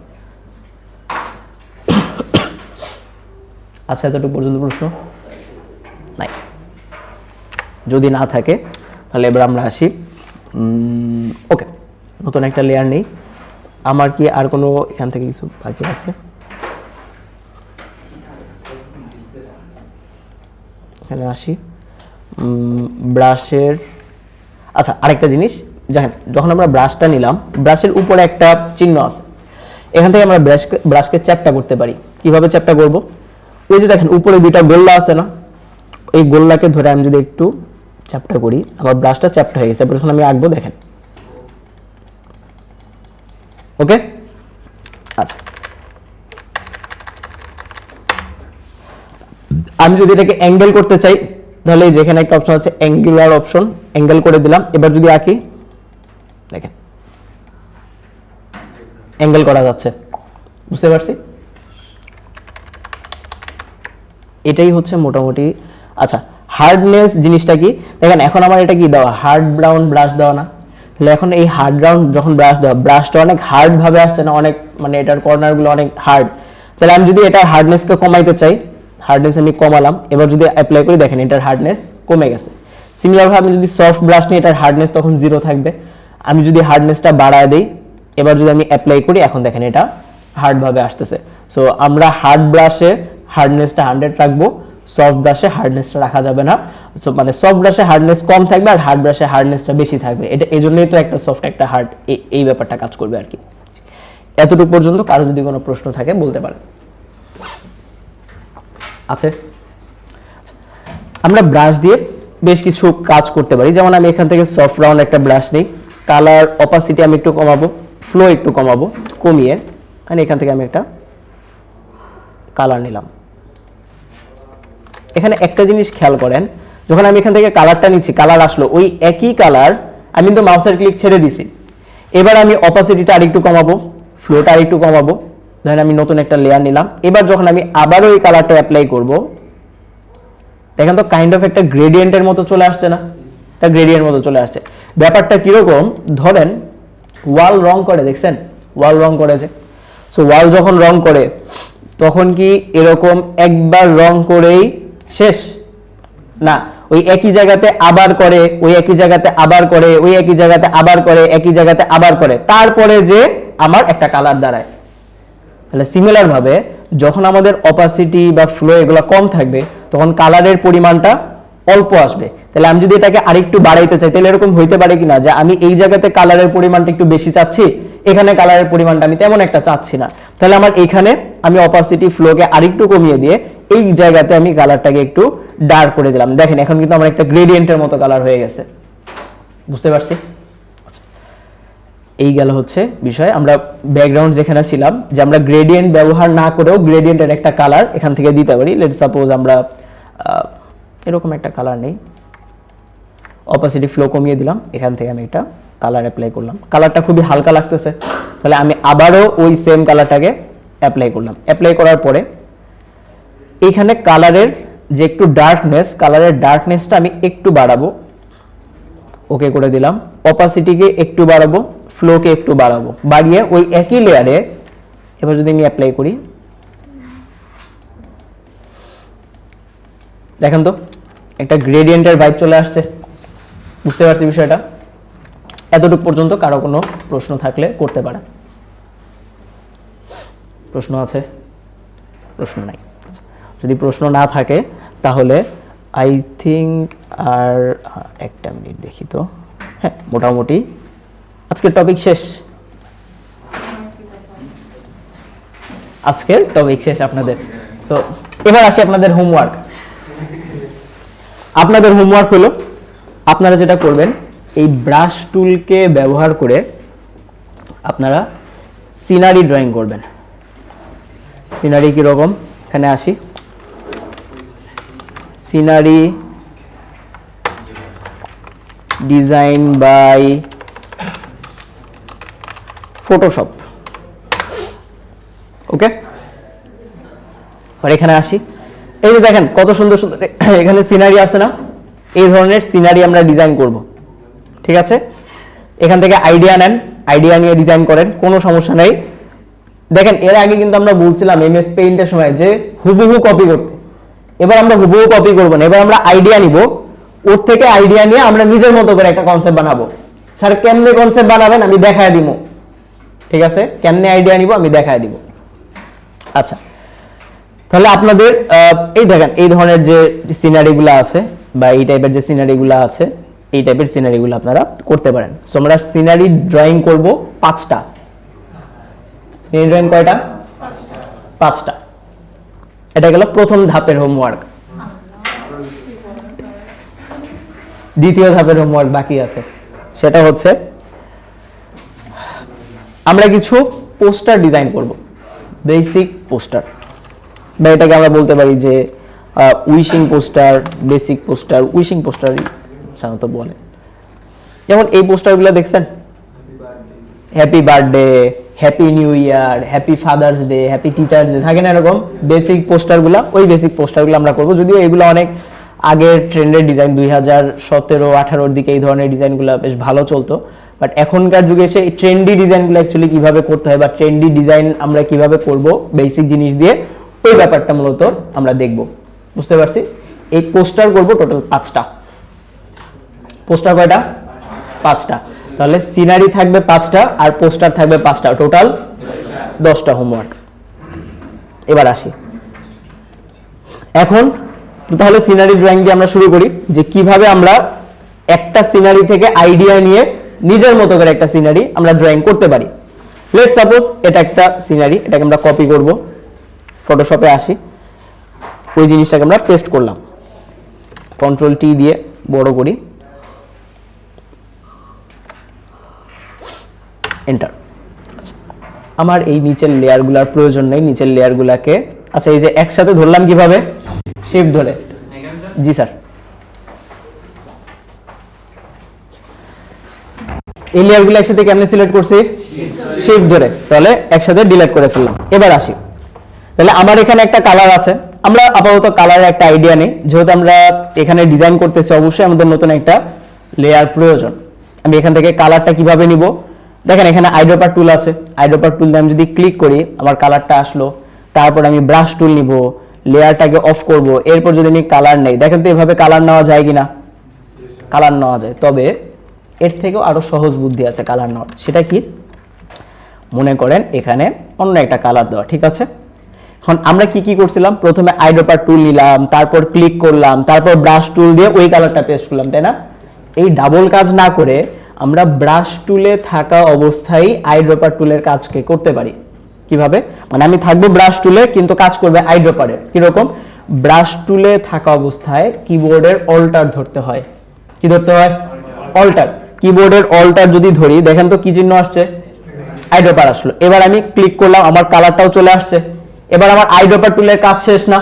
A: আচ্ছা, এতটুকু পর্যন্ত প্রশ্ন নাই? যদি না থাকে তাহলে এবার আমরা আসি। ওকে, নতুন একটা লেয়ার নেই। আমার কি আর কোনো এখান থেকে কিছু বাকি আছে? এখানে আসি ব্রাশের। আচ্ছা, আরেকটা জিনিস, যখন আমরা ব্রাশটা নিলাম, ব্রাশের উপরে একটা চিহ্ন আছে, এখান থেকে আমরা ব্রাশকে চ্যাপটা করতে পারি। কিভাবে চ্যাপটা করব? ওই যে দেখেন উপরে 2টা গোল্লা আছে না, এই গোল্লাকে ধরে আমি যদি একটু চ্যাপটা করি, আমার ব্রাশটা চ্যাপটা হয়ে গেছে। প্রথমে আমি আঁকবো, দেখেন। ওকে, আচ্ছা, আমি যদি এটাকে অ্যাঙ্গেল করতে চাই তাহলে যেখানে একটা অপশন আছে অ্যাঙ্গুলার অপশন, অ্যাঙ্গেল করে দিলাম। এবার যদি আঁকি, দেখেন অ্যাঙ্গেল করা যাচ্ছে। বুঝতে পারছি, এটাই হচ্ছে মোটামুটি। আচ্ছা, হার্ডনেস জিনিসটা কি দেখেন, এখন আমার এটা কি দেওয়া, হার্ড ব্রাউন ব্রাশ দেওয়া না, তাহলে এখন এই হার্ড ব্রাউন যখন ব্রাশ দেওয়া, ব্রাশটা অনেক হার্ড ভাবে আসছে না, অনেক মানে এটার কর্নার গুলো অনেক হার্ড। তাহলে আমি যদি এটা হার্ডনেসকে কমাইতে চাই, হার্ডনেস আমি কমালাম, এবার যদি অ্যাপ্লাই করি, দেখেন এটার হার্ডনেস কমে গেছে। সিমিলার ভাবে আমি যদি সফট ব্রাশ নিই, এটার হার্ডনেস তখন 0 থাকবে। আমি যদি হার্ডনেসটা বাড়ায় দিই, এবার যদি আমি অ্যাপ্লাই করি, এখন দেখেন এটা হার্ড ভাবে আসতেছে। সো আমরা হার্ড ব্রাশে হার্ডনেসটা 100 রাখবো, সফট ব্রাশে হার্ডনেসটা রাখা যাবে না। সো মানে সফট ব্রাশে হার্ডনেস কম থাকবে আর হার্ড ব্রাশে হার্ডনেসটা বেশি থাকবে। এটা এজন্যই তো একটা সফট একটা হার্ড, এই ব্যাপারটা কাজ করবে আর কি। এতটুকু পর্যন্ত কারো যদি কোনো প্রশ্ন থাকে বলতে পারেন। আছে, আমরা ব্রাশ দিয়ে বেশ কিছু কাজ করতে পারি। যেমন আমি এখান থেকে সফট রাউন্ড একটা ব্রাশ নিই, কালার অপাসিটি আমি একটু কমাবো, ফ্লো একটু কমাবো, কমিয়ে মানে এখান থেকে আমি একটা কালার নিলাম। এখানে একটা জিনিস খেয়াল করেন, যখন আমি এখান থেকে কালারটা নিচ্ছি, কালার আসলো, ওই একই কালার আমি কিন্তু মাউসের ক্লিক ছেড়ে দিছি। এবার আমি অপাসিটিটা আরেকটু কমাবো, ফ্লোটা আরেকটু কমাবো, ধরেন আমি নতুন একটা লেয়ার নিলাম। এবার যখন আমি আবারও এই কালারটা অ্যাপ্লাই করব, দেখেন তো কাইন্ড অফ একটা গ্রেডিয়েন্টের মতো চলে আসছে না? একটা গ্রেডিয়েন্ট মতো চলে আসছে। ব্যাপারটা কিরকম, ধরেন ওয়াল রং করে, দেখছেন ওয়াল রং করেছে। সো ওয়াল যখন রং করে তখন কি এরকম একবার রং করেই শেষ না, ওই একই জায়গাতে আবার করে, ওই একই জায়গাতে আবার করে, ওই একই জায়গাতে আবার করে, একই জায়গাতে আবার করে, তারপরে যে আমার একটা কালার দাঁড়ায়। তাহলে সিমিলার ভাবে যখন আমাদের অপাসিটি বা ফ্লো এগুলো কম থাকবে তখন কালারের পরিমাণটা অল্প আসবে। তাহলে আমি যদি এটাকে আরেকটু বাড়াইতে চাই তাহলে এরকম হইতে পারে কিনা যে আমি এই জায়গাতে কালারের পরিমাণটা একটু বেশি চাচ্ছি, এখানে কালারের পরিমাণটা আমি তেমন একটা চাচ্ছি না, তাহলে আমার এখানে আমি অপাসিটি ফ্লোকে আরেকটু কমিয়ে দিয়ে এই জায়গাতে আমি কালারটাকে একটু ডার্ক করে দিলাম। দেখেন এখন কিন্তু আমার একটা গ্রেডিয়েন্টের মতো কালার হয়ে গেছে, বুঝতে পারছি? এই গেল হচ্ছে বিষয়। আমরা ব্যাকগ্রাউন্ড যেখানে ছিলাম যে আমরা গ্রেডিয়েন্ট ব্যবহার না করেও গ্রেডিয়েন্টের একটা কালার এখান থেকে দিতে পারি। লেটস সাপোজ আমরা এরকম একটা কালার নেই, অপাসিটি ফ্লো কমিয়ে দিলাম, এখান থেকে আমি একটা কালার অ্যাপ্লাই করলাম, কালারটা খুবই হালকা লাগতেছে, তাহলে আমি আবারও ওই সেম কালারটাকে অ্যাপ্লাই করলাম। অ্যাপ্লাই করার পরে এইখানে কালারের যে একটু ডার্কনেস, কালারের ডার্কনেসটা আমি একটু বাড়াবো, ওকে করে দিলাম। অপাসিটিকে একটু বাড়াবো, ফ্লোকে একটু বাড়াবো, বাড়িয়ে ওই একই লেয়ারে এবার যদি আমি অ্যাপ্লাই করি, দেখেন তো একটা গ্রেডিয়েন্টের ভাইব চলে আসছে, বুঝতে পারছি বিষয়টা? এতটুকু পর্যন্ত কারো কোনো প্রশ্ন থাকলে করতে পারে। প্রশ্ন আছে? প্রশ্ন নাই। যদি প্রশ্ন না থাকে তাহলে আই থিঙ্ক আর একটা মিনিট দেখি তো, হ্যাঁ মোটামুটি আজকের টপিক শেষ। আজকের টপিক শেষ আপনাদের। তো এবার আসি আপনাদের হোমওয়ার্ক। আপনাদের হোমওয়ার্ক হলো আপনারা যেটা করবেন, এই ব্রাশ টুলকে ব্যবহার করে আপনারা সিনারি ড্রয়িং করবেন। সিনারি কিরকম, এখানে আসি, সিনারি ডিজাইন বাই ফটোশপ, ওকে। আর এখানে আসি, এই যে দেখেন কত সুন্দর সুন্দর এখানে সিনারি আছে না, এই ধরনের সিনারি আমরা ডিজাইন করব, ঠিক আছে? এখান থেকে আইডিয়া নেন, আইডিয়া নিয়ে ডিজাইন করেন, কোনো সমস্যা নেই। দেখেন এর আগে কিন্তু আমরা বলছিলাম এমএস পেইন্টের সময় যে হুবহু কপি করতে, এবার আমরা হুবহু কপি করব না, এবার আমরা আইডিয়া নিব, ওর থেকে আইডিয়া নিয়ে আমরা নিজের মতো করে একটা কনসেপ্ট বানাবো। স্যার কেমনে কনসেপ্ট বানাবেন আমি দেখায় দিব, ঠিক আছে? কেমনে আইডিয়া নিব আমি দেখায় দিব। আচ্ছা, তাহলে আপনাদের এই দেখেন এই ধরনের যে সিনারিগুলো আছে বা এই টাইপের যে সিনারিগুলো আছে, এই টাইপের সিনারিগুলো আপনারা করতে পারেন। সো আমরা সিনারি ড্রয়িং করব 5টা। সিনারি ড্রয়িং কয়টা? 5টা। এটা গেল প্রথম ধাপের হোমওয়ার্ক। দ্বিতীয় ধাপের হোমওয়ার্ক বাকি আছে, সেটা হচ্ছে আমরা কিছু পোস্টার ডিজাইন করব, বেসিক পোস্টার, বা এটাকে আমরা বলতে পারি যে wishing poster, basic poster, wishing পোস্টারই সাধারণত বলে। যেমন এই পোস্টারগুলো দেখছেন, happy birthday, happy new year, happy father's day, happy teachers' day, থাকে না এরকম বেসিক পোস্টারগুলো, ওই বেসিক পোস্টারগুলো আমরা করব। যদিও এগুলো অনেক আগের ট্রেন্ডের ডিজাইন, 2017-18 দিকে এই ধরনের ডিজাইনগুলো বেশ ভালো চলতো, বাট এখনকার যুগে এসে এই ট্রেন্ডি ডিজাইনগুলো অ্যাকচুয়ালি কিভাবে করতে হয় বা ট্রেন্ডি ডিজাইন আমরা কিভাবে করব বেসিক জিনিস দিয়ে, ওই ব্যাপারটা মূলত আমরা দেখব, বুঝতে পারছি? এই পোস্টার করব টোটাল 5টা। পোস্টার কয়টা? 5টা। তাহলে সিনারি থাকবে 5টা আর পোস্টার থাকবে 5টা, টোটাল 10টা হোমওয়ার্ক। এবার আসি, এখন তাহলে সিনারি ড্রয়িং দিয়ে আমরা শুরু করি, যে কিভাবে আমরা একটা সিনারি থেকে আইডিয়া নিয়ে নিজের মতো করে একটা সিনারি আমরা ড্রয়িং করতে পারি। লেটস সাপোজ এটা একটা সিনারি, এটাকে আমরা কপি করব, ফটোশপে আসি, ওই জিনিসটাকে আমরা পেস্ট করলাম, কন্ট্রোল টি দিয়ে বড় করি, এন্টার। আমার এই নিচের লেয়ারগুলোর প্রয়োজন নেই, নিচের লেয়ারগুলোকে আচ্ছা এই যে একসাথে ধরলাম কিভাবে, শেপ ধরে। জি স্যার, এই লেয়ারগুলো একসাথে কেমনে সিলেক্ট করছি, শিফট ধরে, তাহলে একসাথে ডিলিট করে ফেললাম। এবার আসি, তাহলে আমার এখানে একটা কালার আছে, আমরা আপাতত কালারের একটা আইডিয়া নেই, যেহেতু আমরা এখানে ডিজাইন করতেছি অবশ্যই আমাদের নতুন একটা লেয়ার প্রয়োজন। আমি এখান থেকে কালারটা কিভাবে নিব, দেখেন এখানে আইড্রপার টুল আছে, আইড্রপার টুল দিয়ে আমি যদি ক্লিক করি আমার কালারটা আসলো, তারপর আমি ব্রাশ টুল নিব, লেয়ারটাকে অফ করব, এরপর যদি আমি কালার নেই, দেখেন তো এভাবে কালার নেওয়া যায় কিনা, কালার নেওয়া যায়। তবে এর থেকেও আরো সহজ বুদ্ধি আছে কালার নেওয়ার, সেটা কি, মনে করেন এখানে অন্য একটা কালার দেওয়া, ঠিক আছে। এখন আমরা কি কি করছিলাম, প্রথমে আইড্রপার টুল নিলাম, তারপর ক্লিক করলাম, তারপর ব্রাশ টুল দিয়ে ওই কালারটা পেস্ট করলাম, তাই না। এই ডাবল কাজ না করে আমরা ব্রাশ টুলে থাকা অবস্থায় আইড্রপার টুলের কাজকে করতে পারি। কিভাবে, মানে আমি থাকবো ব্রাশ টুলে কিন্তু কাজ করবে আইড্রপারের। কিরকম, ব্রাশ টুলে থাকা অবস্থায় কিবোর্ডের অল্টার ধরতে হয়, কি ধরতে হয়, অল্টার। কিবোর্ডের অল্টার যদি ধরি, দেখেন তো কি চিহ্ন আসছে, আইড্রপার আসলো। এবার আমি ক্লিক করলাম, আমার কালারটাও চলে আসছে। এবার আমার আইড্রপার টুলের কাজ শেষ না,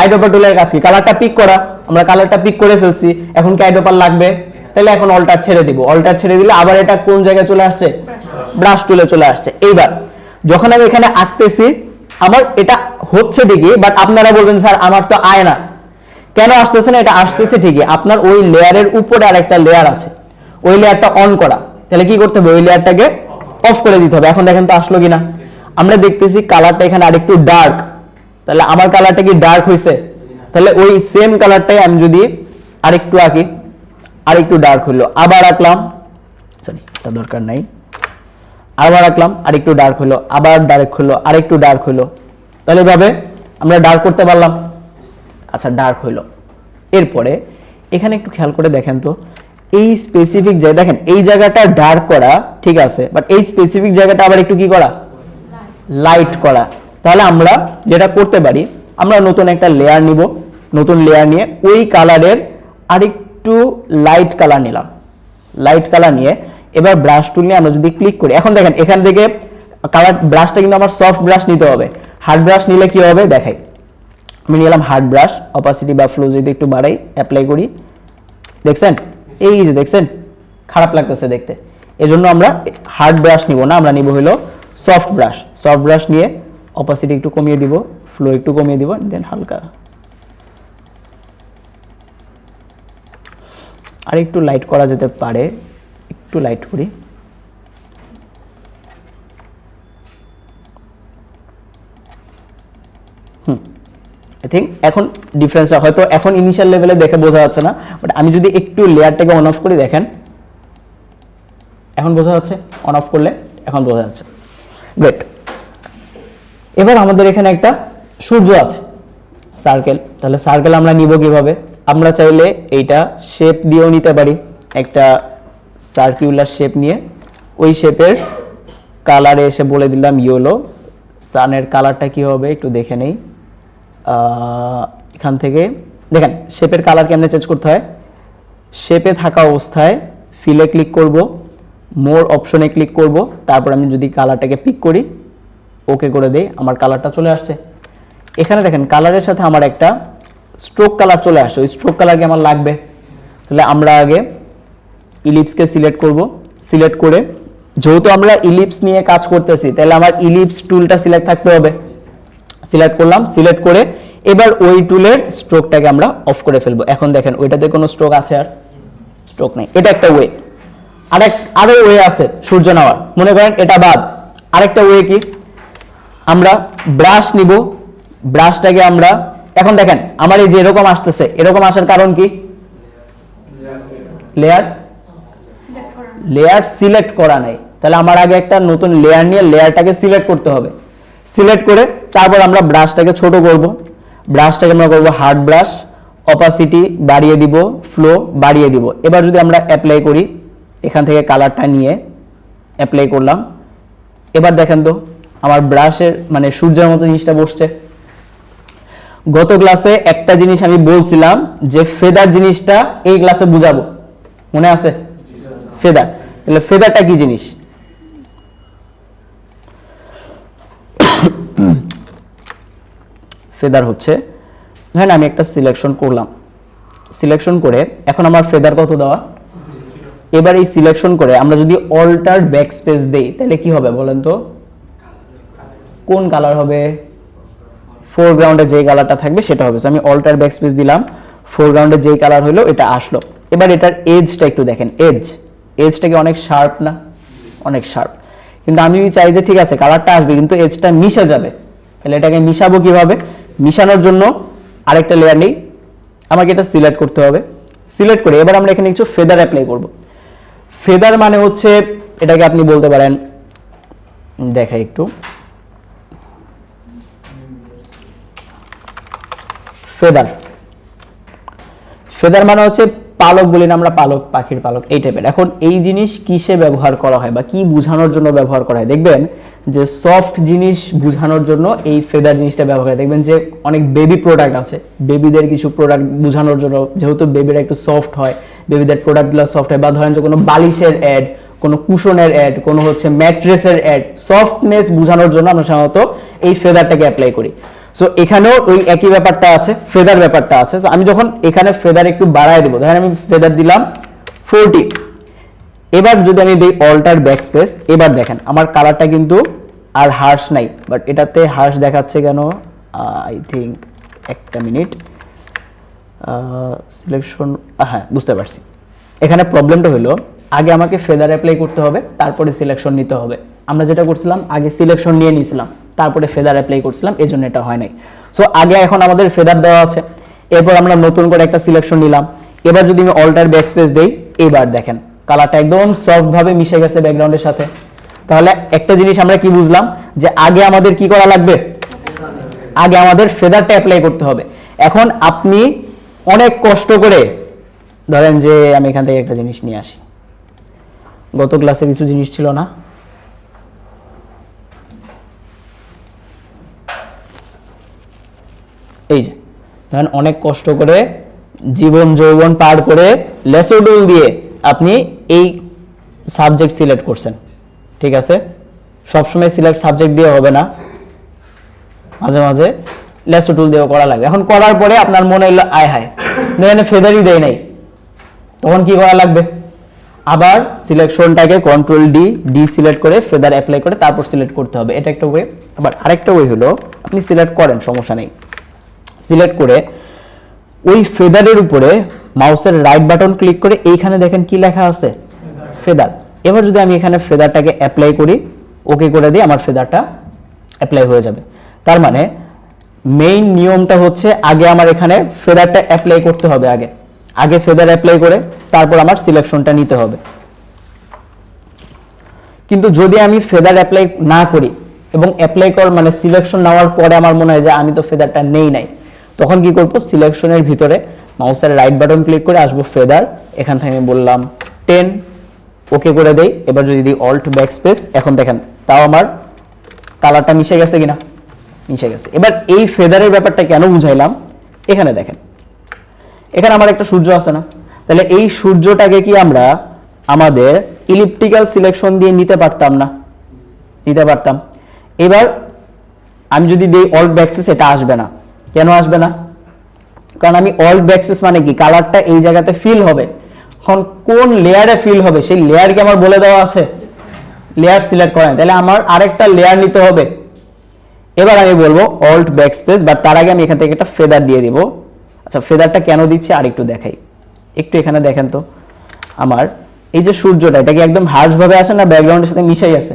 A: আইড্রপার টুলের কাজ কি, কালারটা পিক করা, আমরা কালারটা পিক করে ফেলছি, এখন কি আইড্রপার লাগবে, তাহলে এখন অল্টার ছেড়ে দিব, অল্টার ছেড়ে দিলে আবার এটা কোন জায়গায় চলে আসছে, ব্রাশ টুলে চলে আসছে। এইবার যখন আমি এখানে আঁকতেছি আমার এটা হচ্ছে ঠিকই, বাট আপনারা বলবেন স্যার আমার তো আয় না, কেন আসতেছে না, এটা আসতেছে ঠিকই, আপনার ওই লেয়ারের উপরে আরেকটা লেয়ার আছে, ওই লেয়ারটা অন করা, তাহলে কি করতে হবে, ওই লেয়ারটাকে অফ করে দিতে হবে। এখন দেখেন তো আসলো কিনা, আমরা দেখতেছি কালারটা এখানে আরেকটু ডার্ক, তাহলে আমার কালারটা কি ডার্ক হয়েছে, তাহলে ওই সেম কালারটাই আমি যদি আরেকটু আঁকি, আরেকটু ডার্ক হলো, আবার আঁকলাম, সরি এটা দরকার নাই, আবার আঁকলাম, আরেকটু ডার্ক হলো, আবার ডার্ক হলো, আরেকটু ডার্ক হলো, তাহলে এভাবে আমরা ডার্ক করতে পারলাম। আচ্ছা ডার্ক হলো, এরপরে এখানে একটু খেয়াল করে দেখেন তো, এই স্পেসিফিক জায়গা দেখেন, এই জায়গাটা ডার্ক করা ঠিক আছে, বাট এই স্পেসিফিক জায়গাটা আবার একটু কি করা, লাইট করা। তাহলে আমরা যেটা করতে পারি, আমরা নতুন একটা লেয়ার নিব, নতুন লেয়ার নিয়ে ওই কালারের আরেকটু লাইট কালার নিলাম, লাইট কালার নিয়ে এবার ব্রাশ টুল নিয়ে আমরা যদি ক্লিক করি, এখন দেখেন এখান থেকে কালার ব্রাশটা কিন্তু আমার সফট ব্রাশ নিতে হবে, হার্ড ব্রাশ নিলে কি হবে দেখাই, আমি নিলাম হার্ড ব্রাশ, অপাসিটি বা ফ্লো যদি একটু বাড়াই, অ্যাপ্লাই করি, দেখছেন এই যে দেখছেন খারাপ লাগতেছে দেখতে, এজন্য আমরা হার্ড ব্রাশ নিব না, আমরা নিব হলো সফট ব্রাশ। সফট ব্রাশ নিয়ে অপাসিটি একটু কমিয়ে দিব, ফ্লো একটু কমিয়ে দিব, দেন হালকা আর একটু লাইট করা যেতে পারে, একটু লাইট করি, আই থিঙ্ক এখন ডিফারেন্সটা হয়তো এখন ইনিশিয়াল লেভেলে দেখে বোঝা যাচ্ছে না, বাট আমি যদি একটু লেয়ারটাকে অন অফ করি, দেখেন এখন বোঝা যাচ্ছে, অন অফ করলে এখন বোঝা যাচ্ছে, গ্রেট। এবার আমাদের এখানে একটা সূর্য আছে, সার্কেল, তাহলে সার্কেল আমরা নিব কিভাবে, আমরা চাইলে এইটা শেপ দিয়েও নিতে পারি, একটা সার্কুলার শেপ নিয়ে ওই শেপের কালারে এসে বলে দিলাম ইয়েলো, সানের কালারটা কি হবে একটু দেখে নেই, এখান থেকে দেখেন শেপের কালার কেমনে চেঞ্জ করতে হয়, শেপে থাকা অবস্থায় ফিলে ক্লিক করব, মোর অপশনে ক্লিক করব, তারপর আমি যদি কালারটাকে পিক করি, ওকে করে দেই, আমার কালারটা চলে আসছে। এখানে দেখেন কালারের সাথে আমার একটা স্ট্রোক কালার চলে আসছে, ওই স্ট্রোক কালারকে আমার লাগবে, তাহলে আমরা আগে ইলিপসকে সিলেক্ট করব, সিলেক্ট করে যেহেতু আমরা ইলিপস নিয়ে কাজ করতেছি তাহলে আমার ইলিপস টুলটা সিলেক্ট থাকতে হবে, সিলেক্ট করলাম, সিলেক্ট করে এবার ওই টুলের স্ট্রোকটাকে আমরা অফ করে ফেলবো। এখন দেখেন ওইটাতে কোনো স্ট্রোক আছে, আর স্ট্রোক নেই, এটা একটা ওয়ে। আরো ওয়ে আছে সূর্য নেওয়ার, মনে করেন এটা বাদ, আরেকটা ওয়ে কি, আমরা ব্রাশ নিব, ব্রাশটাকে আমরা এখন দেখেন আমার এই যে এরকম আসতেছে, এরকম আসার কারণ কি, লেয়ার সিলেক্ট করা নাই, তাহলে আমার আগে একটা নতুন লেয়ার নিয়ে লেয়ারটাকে সিলেক্ট করতে হবে, সিলেক্ট করে তারপর আমরা ব্রাশটাকে ছোট করব, ব্রাশটাকে আমরা করব হার্ড ব্রাশ, অপাসিটি বাড়িয়ে দিব, ফ্লো বাড়িয়ে দিব। এবার যদি আমরা অ্যাপ্লাই করি, এখান থেকে কালারটা নিয়ে অ্যাপ্লাই করলাম, এবার দেখেন তো আমার ব্রাশের মানে সূর্যের মতো জিনিসটা বসছে। গত ক্লাসে একটা জিনিস আমি বলছিলাম যে ফেদার জিনিসটা এই ক্লাসে বুঝাবো, মনে আছে ফেদার, তাহলে ফেদারটা কি জিনিস, ফেদার হচ্ছে আমি একটা সিলেকশন করলাম, সিলেকশন করে এখন আমার ফেদার কত দেওয়া এবার এই সিলেকশন করে আমরা যদি অল্টার ব্যাক স্পেস দেই তাহলে কি হবে বলেন তো? কোন কালার হবে? ফোরগ্রাউন্ডে যে কালারটা থাকবে সেটা হবে। আমি অল্টার ব্যাক স্পেস দিলাম, ফোরগ্রাউন্ডে যেই কালার হলো এটা আসলো। এবার এটার এজটা একটু দেখেন, এজটা কি অনেক শার্প না? অনেক শার্প। কিন্তু আমি চাই যে ঠিক আছে কালারটা আসবে কিন্তু এজটা মিশে যাবে, তাহলে এটাকে মিশাবো কিভাবে? মিশানোর জন্য আরেকটা লেয়ার নেই, আমাকে এটা সিলেক্ট করতে হবে। সিলেক্ট করে এবার আমরা এখানে কিছু ফেদার অ্যাপ্লাই করব। ফেদার মানে হচ্ছে এটাকে আপনি বলতে পারেন, দেখাই একটু, ফেদার মানে হচ্ছে পালক বলি না আমরা, পালক, পাখির পালক, এই টাইপের। এখন এই জিনিস কিসে ব্যবহার করা হয় বা কি বোঝানোর জন্য ব্যবহার করা হয়? দেখবেন যে সফট জিনিস বোঝানোর জন্য এই ফেদার জিনিসটা ব্যবহার হয়। দেখবেন যে অনেক বেবি প্রোডাক্ট আছে, বেবিদের কিছু প্রোডাক্ট বোঝানোর জন্য, যেহেতু বেবিরা একটু সফট হয়, বেবিদের প্রোডাক্টগুলো সফট হয়, বা ধরেন যে কোনো বালিশের অ্যাড, কোনো কুশনের অ্যাড, কোনো হচ্ছে ম্যাট্রেসের অ্যাড, সফটনেস বোঝানোর জন্য আমরা সাধারণত এই ফেদারটাকে অ্যাপ্লাই করি। সো এখানেও ওই একই ব্যাপারটা আছে, ফেদার ব্যাপারটা আছে। সো আমি যখন এখানে ফেদার একটু বাড়ায় দেবো, ধরেন আমি ফেদার দিলাম 40, এবার যদি আমি দিই অল্টার ব্যাক স্পেস, এবার দেখেন আমার কালারটা কিন্তু আর হার্শ নাই, বাট এটাতে হার্শ দেখাচ্ছে কেন? আই থিঙ্ক একটা মিনিট, সিলেকশন, হ্যাঁ বুঝতে পারছি। এখানে প্রবলেমটা হলো আগে আমাকে ফেদার অ্যাপ্লাই করতে হবে, তারপরে সিলেকশন নিতে হবে। আমরা যেটা করছিলাম আগে সিলেকশন নিয়ে নিয়েছিলাম, তারপরে ফেদার অ্যাপ্লাই করছিলাম, এই জন্য এটা হয় নাই। সো আগে এখন আমাদের ফেদার দেওয়া আছে, এরপর আমরা নতুন করে একটা সিলেকশন নিলাম। এবার যদি আমি অল্টার ব্যাক স্পেস দেই, এবার দেখেন কালারটা একদম সফট ভাবে মিশে গেছে ব্যাকগ্রাউন্ডের সাথে। তাহলে একটা জিনিস আমরা কি বুঝলাম, যে আগে আমাদের কি করা লাগবে? আগে আমাদের ফেদারটা অ্যাপ্লাই করতে হবে। এখন আপনি অনেক কষ্ট করে, ধরেন যে আমি এখান থেকে একটা জিনিস নিয়ে আসি, গত ক্লাসে কিছু জিনিস ছিল না, এই যে ধরেন অনেক কষ্ট করে জীবন যৌবন পার করে লেসো টুল দিয়ে আপনি এই সাবজেক্ট সিলেক্ট করছেন, ঠিক আছে? সবসময় সিলেক্ট সাবজেক্ট দিয়ে হবে না, মাঝে মাঝে লেসো টুল দিয়েও করা লাগে। এখন করার পরে আপনার মনে হলো আয় হায় দেখেন ফেদারই দেয় নাই, তখন কি করা লাগবে? আবার সিলেকশনটাকে কন্ট্রোল ডি সিলেক্ট করে ফেদার অ্যাপ্লাই করে তারপর সিলেক্ট করতে হবে, এটা একটা ওয়ে। আবার আরেকটা ওয়ে হলো আপনি সিলেক্ট করেন, সমস্যা নেই, সিলেক্ট করে ওই ফেদারের উপরে মাউসের রাইট বাটন ক্লিক করে এইখানে দেখেন কি লেখা আছে? ফেদার। এবার যদি আমি এখানে ফেদারটাকে অ্যাপ্লাই করি, ওকে করে দিই, আমার ফেদারটা অ্যাপ্লাই হয়ে যাবে। তার মানে মেইন নিয়মটা হচ্ছে আগে আমার এখানে ফেদারটা অ্যাপ্লাই করতে হবে, আগে ফেদার অ্যাপ্লাই করে তারপর আমার সিলেকশনটা নিতে হবে। কিন্তু যদি আমি ফেদার অ্যাপ্লাই না করি এবং অ্যাপ্লাই কর মানে সিলেকশন নেওয়ার পরে আমার মনে হয় যে আমি তো ফেদারটা নেই নাই, তখন কি করব? সিলেকশনের ভিতরে মাউসের রাইট বাটন ক্লিক করে আসবো ফেদার, এখান থেকে আমি বললাম 10, ওকে করে দেই। এবার যদি দিই অল্ট ব্যাক স্পেস, এখন দেখেন তাও আমার কালারটা মিশে গেছে কিনা? মিশে গেছে। এবার এই ফেদারের ব্যাপারটা কেন বুঝাইলাম, এখানে দেখেন এখানে আমার একটা সূর্য আছে না, তাহলে এই সূর্যটাকে কি আমরা আমাদের ইলিপ্টিক্যাল সিলেকশন দিয়ে নিতে পারতাম না? নিতে পারতাম। এবার আমি যদি দিই অল্ট ব্যাকস্পেস, এটা আসবে না। কেন আসবে না? কারণ আমি অল্ট ব্যাকস্পেস মানে কি কালারটা এই জায়গাতে ফিল হবে, এখন কোন লেয়ারে ফিল হবে সেই লেয়ার কি আমার বলে দেওয়া আছে? লেয়ার সিলেক্ট করেন, তাহলে আমার আরেকটা লেয়ার নিতে হবে। এবার আমি বলবো অল্ট ব্যাকস্পেস, বাট তার আগে আমি এখান থেকে একটা ফেদার দিয়ে দিব। আচ্ছা ফেদারটা কেন দিচ্ছি আর একটু দেখাই, একটু এখানে দেখেন তো আমার এই যে সূর্যটা, এটা কি একদম হার্শ ভাবে আসে না ব্যাকগ্রাউন্ডের সাথে মিশাই আছে?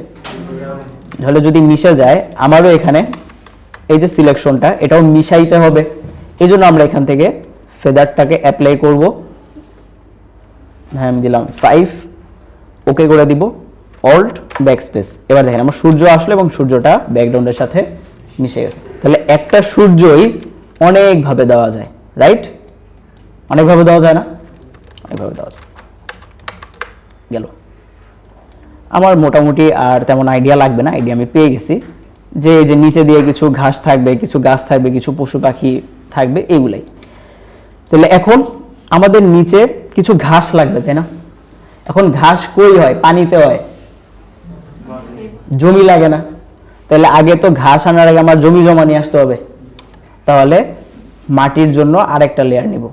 A: তাহলে যদি মিশে যায় আমারও এখানে এই যে সিলেকশনটা এটাও মিশাইতে হবে, এই জন্য আমরা এখান থেকে ফেদারটাকে অ্যাপ্লাই করব। হ্যাঁ আমি দিলাম 5, ওকে করে দিব, অল্ট ব্যাকস্পেস। এবার দেখেন আমার সূর্য আসলো এবং সূর্যটা ব্যাকগ্রাউন্ডের সাথে মিশে গেছে। তাহলে একটা সূর্যই অনেকভাবে দেওয়া যায়, রাইট? অনেকভাবে দেওয়া যায় না? অনেকভাবে দেওয়া যায়। গেল। আমার মোটামুটি আর তেমন আইডিয়া লাগবে না, আইডিয়া আমি পেয়ে গেছি যে এই যে নিচে দিয়ে কিছু ঘাস থাকবে, কিছু গাছ থাকবে, কিছু পশু পাখি থাকবে, এগুলাই। তাহলে এখন আমাদের নিচে কিছু ঘাস লাগবে, তাই না? এখন ঘাস কই হয়? পানিতে হয়, জমি লাগে না? তাহলে আগে তো ঘাস আনার আগে আমার জমি জমা নিয়ে আসতে হবে, তাহলে মাটির জন্য আরেকটা লেয়ার নিব।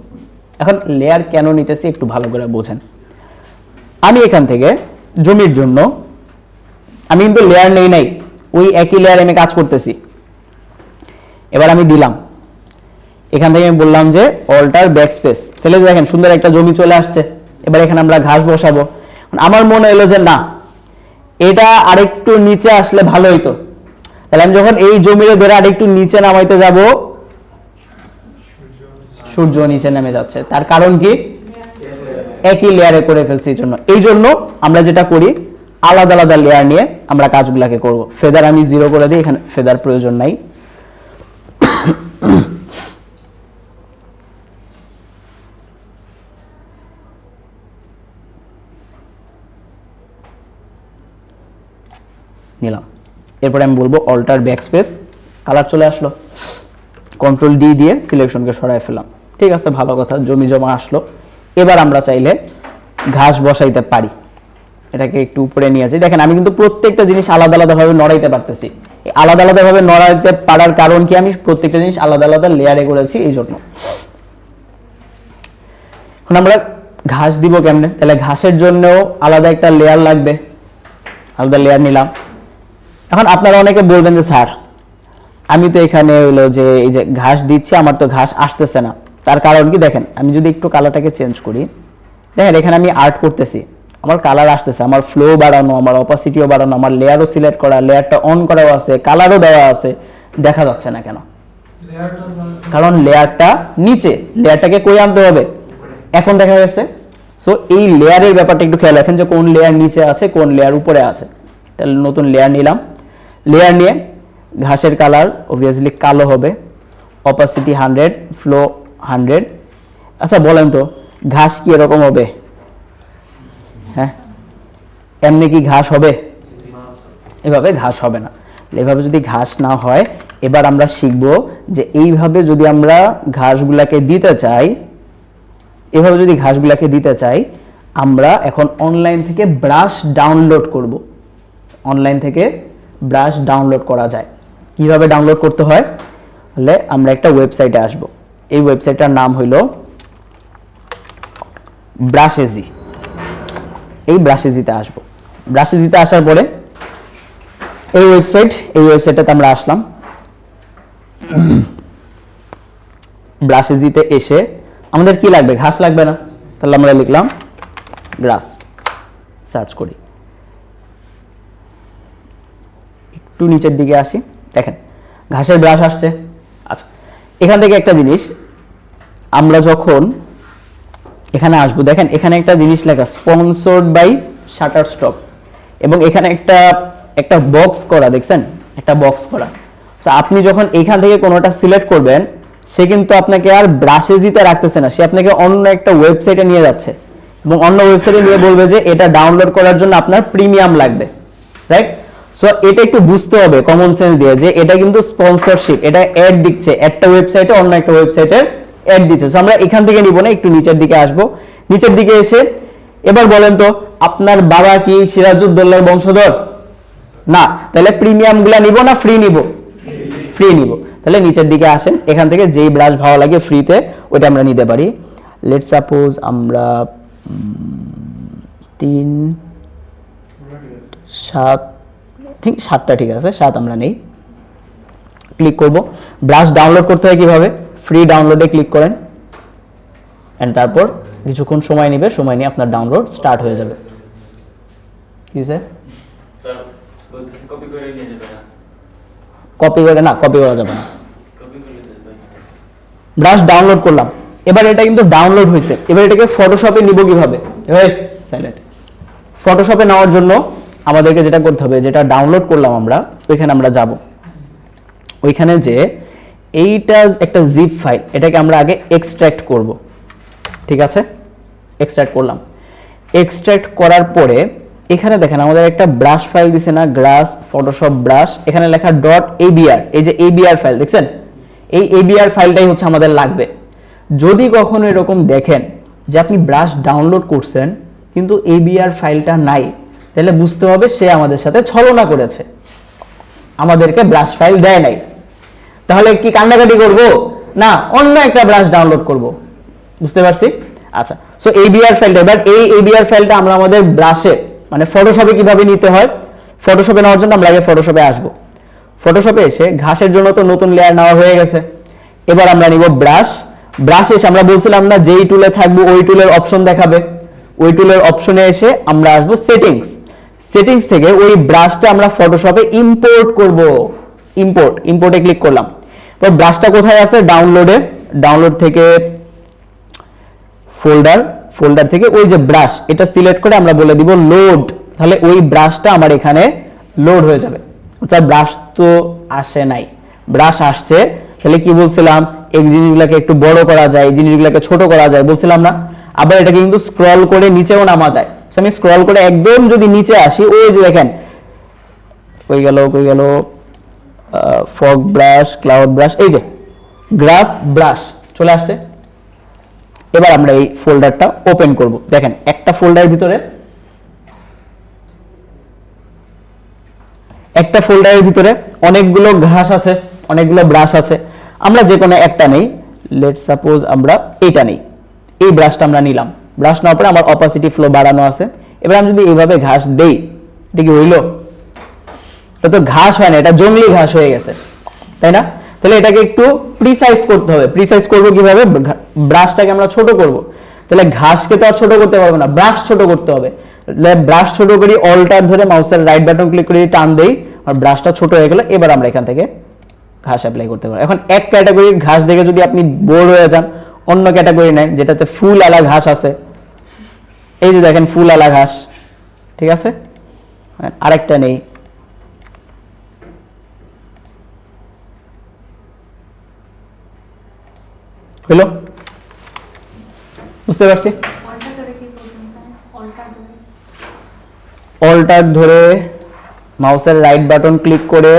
A: এখন লেয়ার কেন নিতেছি একটু ভালো করে বোঝেন। আমি এখান থেকে জমির জন্য আমি কিন্তু লেয়ার নেই নাই, ওই একই লেয়ার আমি কাজ করতেছি। এবার আমি দিলাম, এখান থেকে আমি বললাম যে অল্টার ব্যাকস্পেস, তাহলে দেখেন সুন্দর একটা জমি চলে আসছে। এবার এখানে আমরা ঘাস বসাবো। আমার মনে এলো যে না, এটা আরেকটু নিচে আসলে ভালো হইতো। তাহলে আমি যখন এই জমির ধরে আরেকটু নিচে নামাইতে যাব, সূর্য নিচে নেমে যাচ্ছে। তার কারণ কি? একই লেয়ারে করে ফেলছি। এই জন্য আমরা যেটা করি, আলাদা আলাদা লেয়ার নিয়ে আমরা কাজগুলোকে করব। ফেদার আমি 0 করে দিই, এখানে ফেদার প্রয়োজন নাই। নিলাম। এরপরে আমি বলবো অল্টার ব্যাকস্পেস, কালার চলে আসলো। কন্ট্রোল ডি দিয়ে সিলেকশনকে সরায় ফেলাম। ঠিক আছে, ভালো কথা, জমি জমা আসলো। এবার আমরা চাইলে ঘাস বসাইতে পারি। এটাকে একটু উপরে নিয়ে যাই। দেখেন আমি কিন্তু প্রত্যেকটা জিনিস আলাদা আলাদাভাবে নড়াইতে পারতেছি। আলাদা আলাদাভাবে নড়াইতে পারার কারণ কি? আমি প্রত্যেকটা জিনিস আলাদা আলাদা লেয়ারে করেছি এই জন্য। এখন আমরা ঘাস দিব কেমনে? তাহলে ঘাসের জন্যও আলাদা একটা লেয়ার লাগবে, আলাদা লেয়ার নিলাম। এখন আপনারা অনেকে বলবেন যে স্যার আমি তো এখানে হলো যে এই যে ঘাস দিচ্ছি, আমার তো ঘাস আসতেছে না। তার কারণ কি? দেখেন আমি যদি একটু কালারটাকে চেঞ্জ করি, দেখেন এখানে আমি আর্ট করতেছি, আমার কালার আসতেছে, আমার ফ্লো বাড়ানো, আমার অপাসিটিও বাড়ানো, আমার লেয়ারও সিলেক্ট করা, লেয়ারটা অন করাও আছে, কালারও দেওয়া আছে, দেখা যাচ্ছে না কেন? কারণ লেয়ারটা নিচে, লেয়ারটাকে কই আনতে হবে? এখন দেখা গেছে। সো এই লেয়ারের ব্যাপারটা একটু খেয়াল রাখেন যে কোন লেয়ার নিচে আছে, কোন লেয়ার উপরে আছে। তাহলে নতুন লেয়ার নিলাম। লেয়ার নিয়ে ঘাসের কালার অবভিয়াসলি কালো হবে, অপাসিটি 100, ফ্লো 100। আচ্ছা বলেন তো ঘাস কি এরকম হবে? হ্যাঁ, এমনি কি ঘাস হবে? এভাবে ঘাস হবে না। এভাবে যদি ঘাস না হয়, এবার আমরা শিখব যে এইভাবে যদি আমরা ঘাসগুলাকে দিতে চাই, এভাবে যদি ঘাসগুলাকে দিতে চাই, আমরা এখন অনলাইন থেকে ব্রাশ ডাউনলোড করব। অনলাইন থেকে ব্রাশ ডাউনলোড করা যায়। কিভাবে ডাউনলোড করতে হয়? তাহলে আমরা একটা ওয়েবসাইটে আসব। এই ওয়েবসাইটটার নাম হইল ব্রাশেজি। এই ব্রাশেজিতে আসব। ব্রাশেজিতে আসার পরে এই ওয়েবসাইটটাতে আমরা আসলাম। ব্রাশেজিতে এসে আমাদের কি লাগবে? ঘাস লাগবে না? তাহলে আমরা লিখলাম গ্রাস, সার্চ করি। একটু নিচের দিকে আসি, দেখেন ঘাসের ব্রাশ আসছে। আচ্ছা, এখান থেকে একটা জিনিস আমরা যখন এখানে আসবো, দেখেন এখানে একটা জিনিস লেখা স্পন্সর্ড বাই শাটারস্টক, এবং এখানে একটা বক্স করা, দেখছেন একটা বক্স করা। আপনি যখন এখান থেকে কোনোটা সিলেক্ট করবেন, সে কিন্তু আপনাকে আর ব্রাশেজিতে রাখতেছে না, সে আপনাকে অন্য একটা ওয়েবসাইটে নিয়ে যাচ্ছে, এবং অন্য ওয়েবসাইটে নিয়ে বলবে যে এটা ডাউনলোড করার জন্য আপনার প্রিমিয়াম লাগবে, রাইট? সো এটা একটু বুঝতে হবে কমন সেন্স দিয়ে যে এটা কিন্তু স্পন্সরশিপ, এটা অ্যাড দিচ্ছে, একটা ওয়েবসাইটে অন্য একটা ওয়েবসাইটের অ্যাড দিচ্ছে। সো আমরা এখান থেকে নিব না, একটু নিচের দিকে আসব। নিচের দিকে এসে এবার বলেন তো আপনার বাবা কি সিরাজউদ্দৌলার বংশধর? না। তাহলে প্রিমিয়ামগুলা নিব না ফ্রি নিব? ফ্রি নিব। তাহলে নিচের দিকে আসেন, এখান থেকে যেই ব্রাশ ভালো লাগে ফ্রিতে ওইটা আমরা নিতে পারি। লেটস সাপোজ আমরা 3, 7, ঠিক 7টা ঠিক আছে, 7 আমরা নেই। ক্লিক করব। ব্রাশ ডাউনলোড করতে হয় কিভাবে? ফ্রি ডাউনলোডে ক্লিক করেন, এন্ড তারপর কিছুক্ষণ সময় নেবে, সময় নিয়ে আপনার ডাউনলোড স্টার্ট হয়ে যাবে। কি স্যার? কপি করে নিয়ে যাবে না? কপি করে না, কপি করা যাবে না। ব্রাশ ডাউনলোড করলাম, এবার এটা কিন্তু ডাউনলোড হয়েছে। এবার এটাকে ফটোশপে নিব কিভাবে? সাইলেন্ট। ফটোশপে নেওয়ার জন্য আমাদেরকে যেটা করতে হবে, যেটা ডাউনলোড করলাম আমরা, ওইখানে আমরা যাব। ওইখানে যে এইটা একটা জিপ ফাইল, এটাকে আমরা আগে এক্সট্রাক্ট করব। ঠিক আছে, এক্সট্রাক্ট করলাম। এক্সট্রাক্ট করার পরে এখানে দেখেন আমাদের একটা ব্রাশ ফাইল দিছে না, গ্রাস ফটোশপ ব্রাশ, এখানে লেখা .abr, এই যে abr ফাইল দেখছেন, এই abr ফাইলটাই হচ্ছে আমাদের লাগবে। যদি কখনো এরকম দেখেন যে আপনি ব্রাশ ডাউনলোড করছেন কিন্তু abr ফাইলটা নাই, তাহলে বুঝতে হবে সে আমাদের সাথে ছলনা করেছে, আমাদেরকে ব্রাশ ফাইল দেয় নাই। তাহলে কি কান্নাকাটি করব? না, অন্য একটা ব্রাশ ডাউনলোড করব। বুঝতে পারছি? আচ্ছা, সো এবিআর ফাইলটা, এবার এই এবিআর ফাইলটা আমরা আমাদের ব্রাশে মানে ফটোশপে কিভাবে নিতে হয়, ফটোশপে নেওয়ার জন্য আমরা আগে ফটোশপে আসব। ফটোশপে এসে ঘাসের জন্য তো নতুন লেয়ার নেওয়া হয়ে গেছে, এবার আমরা নিব ব্রাশ। ব্রাশ এসে আমরা বলছিলাম না যেই টুলে থাকবো ওই টুলের অপশন দেখাবে, ওই টুলের অপশনে এসে আমরা আসবো সেটিংস। সেটিংস থেকে ওই ব্রাশটা আমরা ফটোশপে ইম্পোর্ট করব। ইম্পোর্টে ক্লিক করলাম। এবার ব্রাশটা কোথায় আছে? ডাউনলোডে। ডাউনলোড থেকে ফোল্ডার থেকে ওই যে ব্রাশ, এটা সিলেক্ট করে আমরা বলে দিব লোড। তাহলে ওই ব্রাশটা আমার এখানে লোড হয়ে যাবে। আচ্ছা, ব্রাশ তো আসে নাই, ব্রাশ আসছে। তাহলে কি বলছিলাম, এই জিনিসগুলোকে একটু বড় করা যায়, এই জিনিসগুলোকে ছোট করা যায় বলছিলাম না। আবার এটাকে কিন্তু স্ক্রল করে নিচেও নামা যায়। আমি স্ক্রল করে একদম যদি নিচে আসি, ওই যে দেখেন কই গেল ফগ ব্রাশ, ক্লাউড ব্রাশ, এই যে গ্রাস ব্রাশ চলে আসছে। এবার আমরা এই ফোল্ডারটা ওপেন করব। দেখেন একটা ফোল্ডারের ভিতরে অনেকগুলো ঘাস আছে, অনেকগুলো ব্রাশ আছে। আমরা যে কোনো একটা নেই, লেট সাপোজ আমরা এইটা নেই, এই ব্রাশটা আমরা নিলাম। ব্রাশ নেওয়ার পরে আমার অপাসিটি ফ্লো বাড়ানো আছে। এবার আমি যদি এইভাবে ঘাস দেই, এটা কি হইলো? এটা তো ঘাস হয় না, এটা জঙ্গলি ঘাস হয়ে গেছে, তাই না? তাহলে এটাকে একটু প্রিসাইজ করতে হবে। প্রিসাইজ করব কিভাবে? ব্রাশটাকে আমরা ছোট করব। তাহলে ঘাসকে তো আর ছোট করতে পারবো না, ব্রাশ ছোট করতে হবে। ব্রাশ ছোট করি, অল্টার ধরে মাউসের রাইট বাটন ক্লিক করে টান দেই, আর ব্রাশটা ছোট হয়ে গেল। এবার আমরা এখান থেকে ঘাস অ্যাপ্লাই করতে পারবো। এখন এক ক্যাটাগরির ঘাস দেখে যদি আপনি বোর হয়ে যান, অন্য ক্যাটাগরি নেন যেটাতে ফুল আলা ঘাস আছে। এই যে দেখেন ফুল আলা ঘাস, ঠিক আছে। আরেকটা নেই, হলো? বুঝতে পারছি? অল্টার ধরে মাউসের রাইট বাটন ক্লিক করে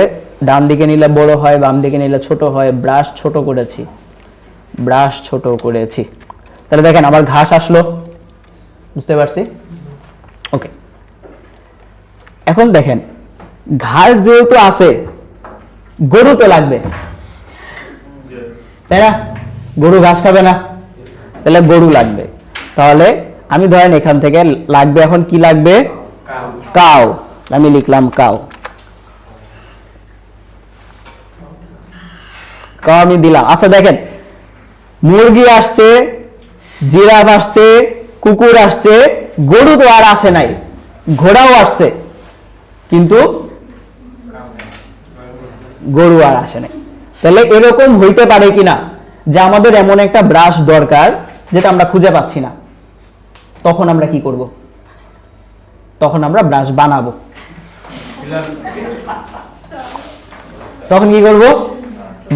A: ডান দিকে নিলে বড় হয়, বাম দিকে নিলে ছোট হয়। ব্রাশ ছোট করেছি, তাহলে দেখেন আমার ঘাস আসলো। বুঝতে পারছি? ওকে, এখন দেখেন ঘাস যেহেতু আছে, গরু তো লাগবে, তাই না? গরু ঘাস খাবে না, তাহলে গরু লাগবে। তাহলে আমি ধরেন এখান থেকে লাগবে, এখন কি লাগবে? কাউ। আমি লিখলাম কাউ, আমি দিলাম। আচ্ছা দেখেন, মুরগি আসছে, জিরাফ আসছে, কুকুর আসছে, গরু তো আর আসে নাই। ঘোড়াও আসছে, কিন্তু গরু আর আসে নাই। তাহলে এরকম হইতে পারে কিনা যে আমাদের এমন একটা ব্রাশ দরকার যেটা আমরা খুঁজে পাচ্ছি না, তখন আমরা কি করব? তখন আমরা ব্রাশ বানাবো। তখন কি করব?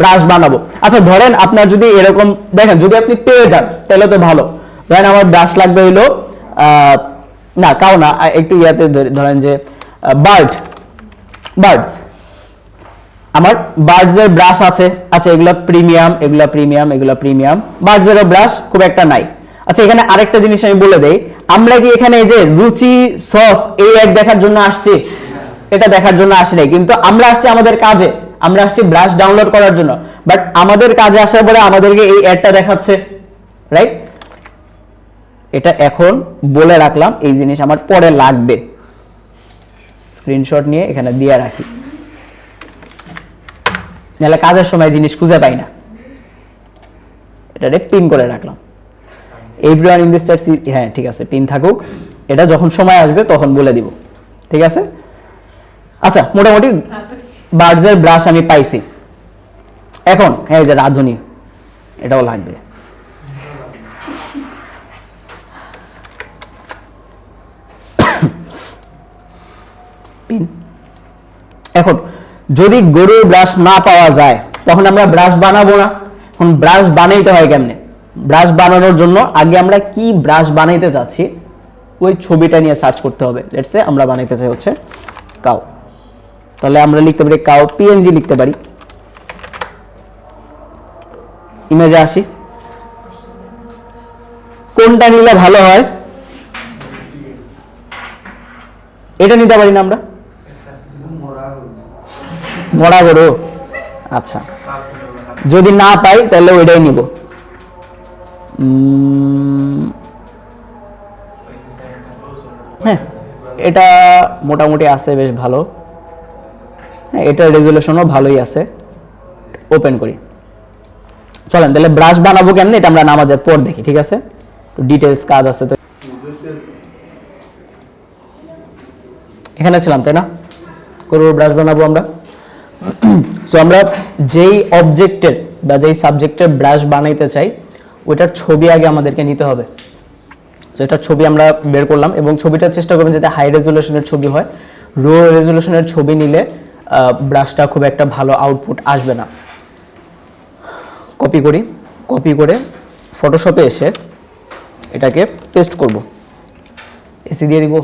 A: ব্রাশ বানাবো। আচ্ছা ধরেন আপনার যদি এরকম দেখেন, যদি আপনি পেয়ে যান তাহলে তো ভালো। ধরেন আমার ব্রাশ লাগবে হইলো না কাউ না, একটু ইয়াতে ধরেন যে বার্ডস। আমার বার্ডস এর ব্রাশ আছে। আচ্ছা এগুলা প্রিমিয়াম। বার্ডস এর ব্রাশ খুব একটা নাই। আচ্ছা এখানে আরেকটা জিনিস আমি বলে দেই, আমরা কি এখানে এই যে রুচি সস এই অ্যাড দেখার জন্য আসছি? এটা দেখার জন্য আসি নাই, কিন্তু আমরা আসছি আমাদের কাজে, আমরা আসছি ব্রাশ ডাউনলোড করার জন্য। বাট আমাদের কাজে আসার পরে আমাদেরকে এই অ্যাডটা দেখাচ্ছে, রাইট? এটা এখন বলে রাখলাম, এই জিনিস আমার পরে লাগবে। স্ক্রিনশট নিয়ে এখানে দিয়ে রাখি, নাহলে কাজের সময় জিনিস খুঁজে পাই না। এটা পিন করে রাখলাম। এভরিওয়ান ইন দিস চ্যাট, হ্যাঁ ঠিক আছে, পিন থাকুক। এটা যখন সময় আসবে তখন বলে দিব, ঠিক আছে? আচ্ছা মোটামুটি বার্ডসের ব্রাশ আমি পাইছি। এখন হ্যাঁ যে রাঁধুনি, এটাও লাগবে। পিন। এখন যদি গরুর ব্রাশ না পাওয়া যায় তখন আমরা ব্রাশ বানাবো না। এখন ব্রাশ বানাইতে হয় কেমনে? ব্রাশ বানানোর জন্য আগে আমরা কি ব্রাশ বানাইতে যাচ্ছি ওই ছবিটা নিয়ে সার্চ করতে হবে। লেটস সে আমরা বানাইতে চাই হচ্ছে কাউ, তাহলে আমরা লিখতে পারি কাউ, পিএনজি লিখতে পারি। ইমেজে আসি, কোনটা নিলে ভালো হয়? এটা নিতে পারি না আমরা? মরা গরু। আচ্ছা যদি না পাই তাহলে ওইটাই নিব। হ্যাঁ, এটা মোটামুটি আছে বেশ ভালো। হ্যাঁ, এটার রেজুলেশনও ভালোই আছে। ওপেন করি, চলেন তাহলে ব্রাশ বানাবো কেমনে এটা আমরা নামাজের পর দেখি, ঠিক আছে? তো ডিটেইলস কাজ আছে। তো এখানে ছিলাম তাই না, গরুর ব্রাশ বানাবো আমরা। সো আমরা যেই অবজেক্টের বা যেই সাবজেক্টের ব্রাশ বানাইতে চাই ওইটার ছবি আগে আমাদেরকে নিতে হবে। তো এটার ছবি আমরা বের করলাম এবং ছবিটার চেষ্টা করবেন যাতে হাই রেজুলেশনের ছবি হয়। লো রেজুলেশনের ছবি নিলে ব্রাশটা খুব একটা ভালো আউটপুট আসবে না। কপি করি, কপি করে ফটোশপে এসে এটাকে পেস্ট করব। এসি দিয়ে দিব।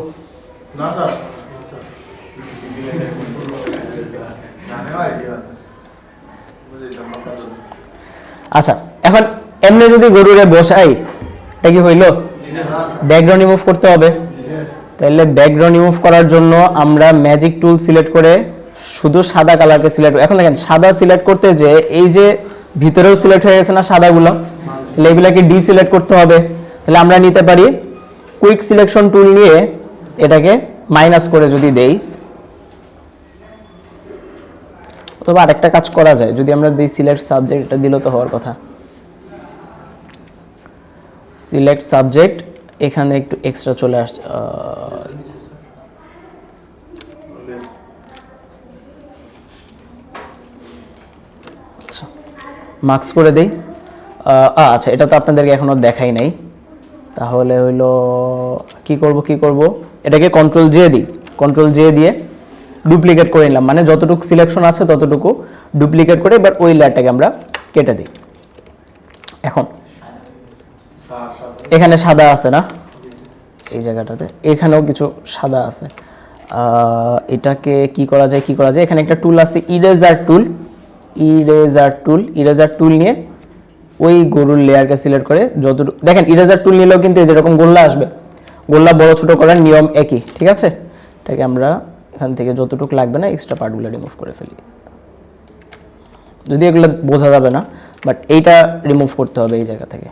A: আচ্ছা, এখন এমনি যদি গরুরে বসাই এটা কি হইল? ব্যাকগ্রাউন্ড রিমুভ করতে হবে। তাহলে ব্যাকগ্রাউন্ড রিমুভ করার জন্য আমরা ম্যাজিক টুল সিলেক্ট করে শুধু সাদা কালারকে সিলেক্ট। এখন দেখেন সাদা সিলেক্ট করতে যে এই যে ভিতরেও সিলেক্ট হয়ে গেছে না সাদাগুলো, তাহলে এগুলোকে ডি সিলেক্ট করতে হবে। তাহলে আমরা নিতে পারি কুইক সিলেকশন টুল নিয়ে এটাকে মাইনাস করে যদি দেই, অথবা আরেকটা কাজ করা যায়, যদি আমরা দিই সিলেক্ট সাবজেক্ট, এটা দিলেও তো হওয়ার কথা। সিলেক্ট সাবজেক্ট, এখানে একটু এক্সট্রা চলে আসছে। আচ্ছা, মার্কস করে দেই। আচ্ছা, এটা তো আপনাদেরকে এখনো দেখাই নাই। তাহলে হইলো কি করব, এটাকে কন্ট্রোল জে দিই। কন্ট্রোল জে দিয়ে ডুপ্লিকেট করে নিলাম, মানে যতটুকু সিলেকশন আছে ততটুকু ডুপ্লিকেট করে এবার ওই লেয়ারটাকে আমরা কেটে দিই। এখন এখানে সাদা আছে না, এই জায়গাটাতে এখানেও কিছু সাদা আছে। এটাকে কি করা যায়, এখানে একটা টুল আছে ইরেজার টুল নিয়ে ওই গরুর লেয়ারকে সিলেক্ট করে যতটুকু, দেখেন ইরেজার টুল নিলেও কিন্তু যেরকম গোল্লা আসবে, গোল্লা বড় ছোট করার নিয়ম একই, ঠিক আছে? এটাকে আমরা এখান থেকে যতটুকু লাগবে না এক্সট্রা পার্টগুলো রিমুভ করে ফেলি। যদি এগুলো বোঝা যাবে না, বাট এইটা রিমুভ করতে হবে এই জায়গা থেকে।